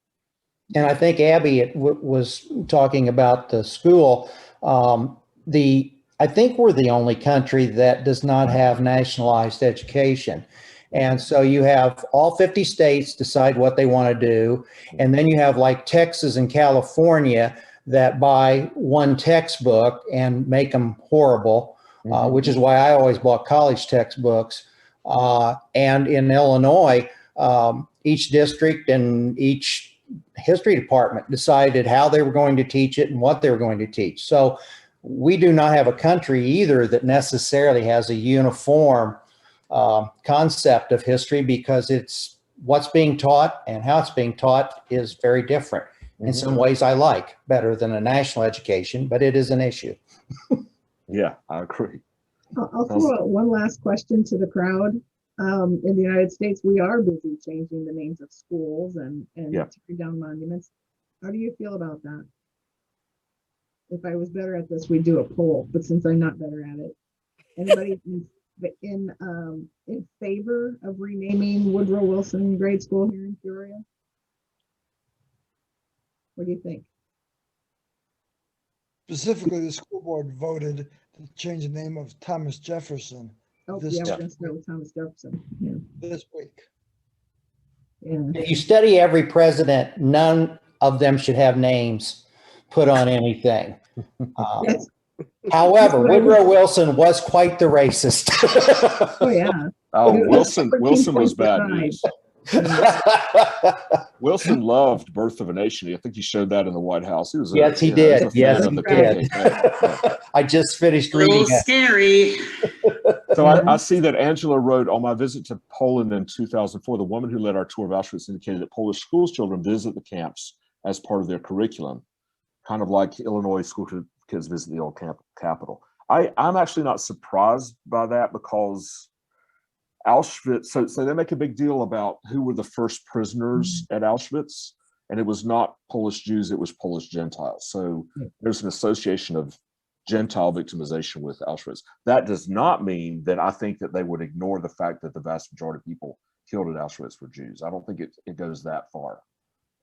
And I think Abby was talking about the school. I think we're the only country that does not have nationalized education. And so you have all 50 states decide what they want to do. And then you have like Texas and California that buy one textbook and make them horrible, which is why I always bought college textbooks. And in Illinois, each district and each history department decided how they were going to teach it and what they were going to teach. So we do not have a country either that necessarily has a uniform concept of history because it's what's being taught and how it's being taught is very different. In some ways I like better than a national education, but it is an issue. Yeah, I agree. I'll throw out one last question to the crowd. In the United States, we are busy changing the names of schools and tearing down monuments. How do you feel about that? If I was better at this, we'd do a poll, but since I'm not better at it, anybody in favor of renaming Woodrow Wilson Grade School here in Peoria? What do you think? Specifically, the school board voted to change the name of Thomas Jefferson Oh, this yeah, we're gonna start with Thomas Jefferson. Yeah. this week. Yeah. If you study every president, none of them should have names put on anything. However, Woodrow Wilson was quite the racist. Oh yeah. Oh, It was Wilson was 14 bad points news. Wilson loved Birth of a Nation. I think he showed that in the White House. He was Yes, he he was did. a fan Yes, of he the did. KKK. I just finished A little reading it. scary. So I see that Angela wrote, on my visit to Poland in 2004, the woman who led our tour of Auschwitz indicated that Polish school children visit the camps as part of their curriculum, kind of like Illinois school kids visit the old capital. I'm actually not surprised by that because Auschwitz, so they make a big deal about who were the first prisoners at Auschwitz, and it was not Polish Jews, it was Polish Gentiles. So there's an association of Gentile victimization with Auschwitz. That does not mean that I think that they would ignore the fact that the vast majority of people killed at Auschwitz were Jews. I don't think it goes that far.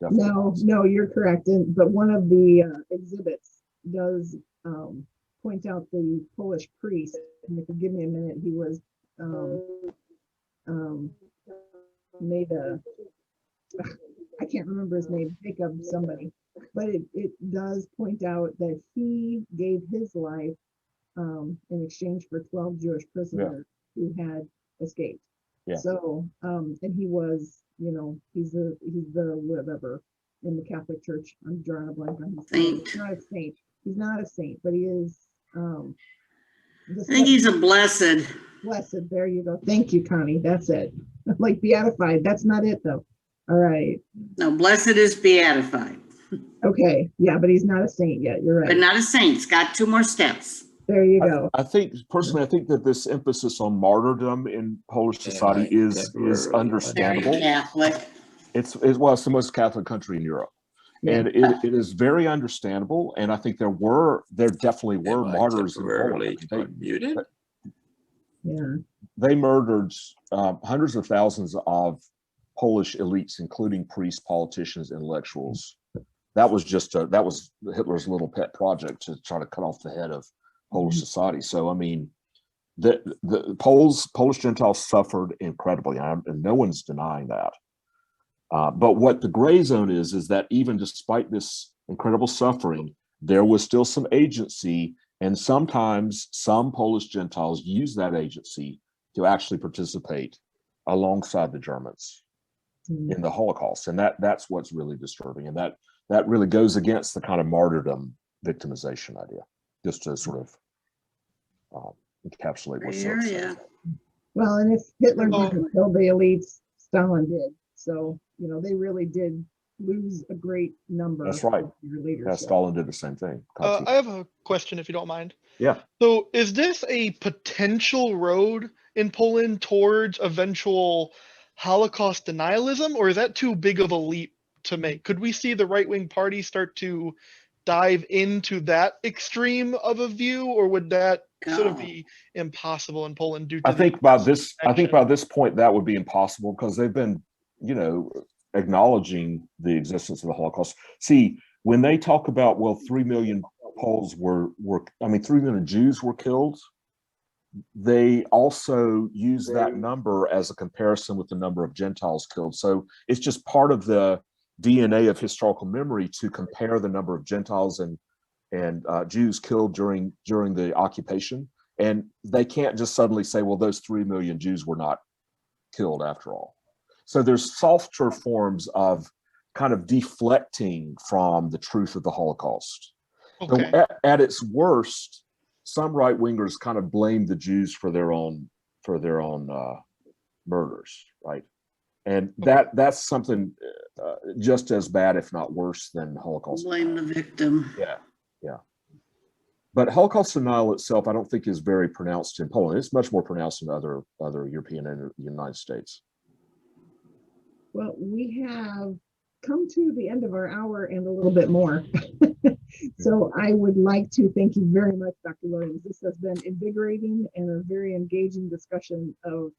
Definitely No, you're correct. But one of the exhibits does point out the Polish priest. And if you give me a minute, he was made a, I can't remember his name, Jacob somebody, but it does point out that he gave his life in exchange for 12 Jewish prisoners who had escaped. Yeah. So, and he was, he's the whatever in the Catholic Church. I'm drawing a blank on his name. He's not a saint. He's not a saint, but he is. I think he's a blessed. Blessed. There you go. Thank you, Connie. That's it. Like beatified. That's not it though. All right. No, blessed is beatified. Okay. Yeah, but he's not a saint yet. You're right. But not a saint. It's got 2 more steps. There you go. I think personally, I think that this emphasis on martyrdom in Polish society is understandable. Very Catholic. It's the most Catholic country in Europe. And it is very understandable. And I think there definitely were martyrs in Poland. They murdered hundreds of thousands of Polish elites, including priests, politicians, intellectuals. That was Hitler's little pet project to try to cut off the head of Polish society. So I mean, the Polish Gentiles suffered incredibly, and no one's denying that. But what the gray zone is that even despite this incredible suffering, there was still some agency, and sometimes some Polish Gentiles use that agency to actually participate alongside the Germans in the Holocaust. And that's what's really disturbing. And that really goes against the kind of martyrdom victimization idea, just to sort of encapsulate what's so upsetting. Well, and if Hitler didn't kill the elites, Stalin did. So, they really did lose a great number. That's right. Of your leaders. Yeah, Stalin did the same thing. I have a question, if you don't mind. Yeah. So is this a potential road in Poland towards eventual Holocaust denialism, or is that too big of a leap to make? Could we see the right-wing party start to dive into that extreme of a view, or would that sort of be impossible in Poland due to I think by this point that would be impossible, because they've been acknowledging the existence of the Holocaust. See, when they talk about 3 million Poles 3 million Jews were killed, they also use that number as a comparison with the number of Gentiles killed. So it's just part of the DNA of historical memory to compare the number of Gentiles and Jews killed during the occupation. And they can't just suddenly say, well, those 3 million Jews were not killed after all. So there's softer forms of kind of deflecting from the truth of the Holocaust. Okay. At its worst, some right-wingers kind of blame the Jews for their own for their own murders, right? And that's something just as bad, if not worse, than Holocaust. Blame the victim. Yeah, yeah. But Holocaust denial itself, I don't think is very pronounced in Poland. It's much more pronounced in other European and United States. Well, we have come to the end of our hour and a little bit more. So I would like to thank you very much, Dr. Williams. This has been invigorating and a very engaging discussion of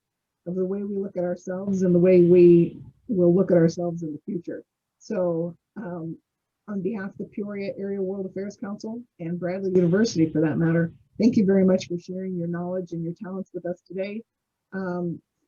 the way we look at ourselves and the way we will look at ourselves in the future. So on behalf of the Peoria Area World Affairs Council and Bradley University, for that matter, thank you very much for sharing your knowledge and your talents with us today.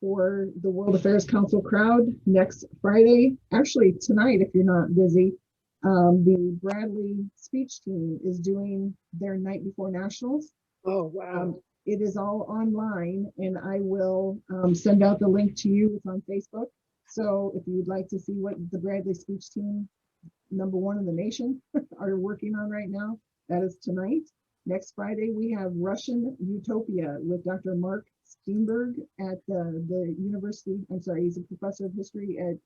For the World Affairs Council crowd, next Friday, actually tonight, if you're not busy, the Bradley speech team is doing their night before nationals. Oh, wow. It is all online, and I will send out the link to you. It's on Facebook. So if you'd like to see what the Bradley speech team, #1 in the nation, are working on right now, that is tonight. Next Friday, we have Russian Utopia with Dr. Mark Steenberg at the university. I'm sorry, he's a professor of history at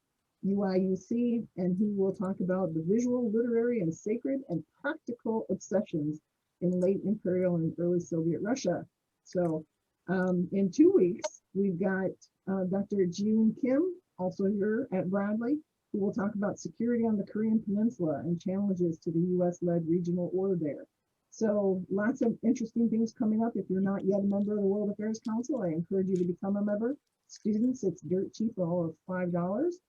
UIUC, and he will talk about the visual, literary, and sacred and practical obsessions in late imperial and early Soviet Russia. So in 2 weeks, we've got Dr. June Kim, also here at Bradley, who will talk about security on the Korean Peninsula and challenges to the US-led regional order there. So lots of interesting things coming up. If you're not yet a member of the World Affairs Council, I encourage you to become a member. Students, it's dirt cheap, all of $5.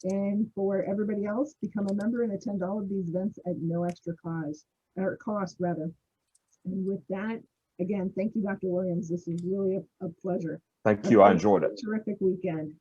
And for everybody else, become a member and attend all of these events at no extra cost. And with that, again, thank you, Dr. Williams. This is really a pleasure. Thank you. I enjoyed it. Terrific weekend.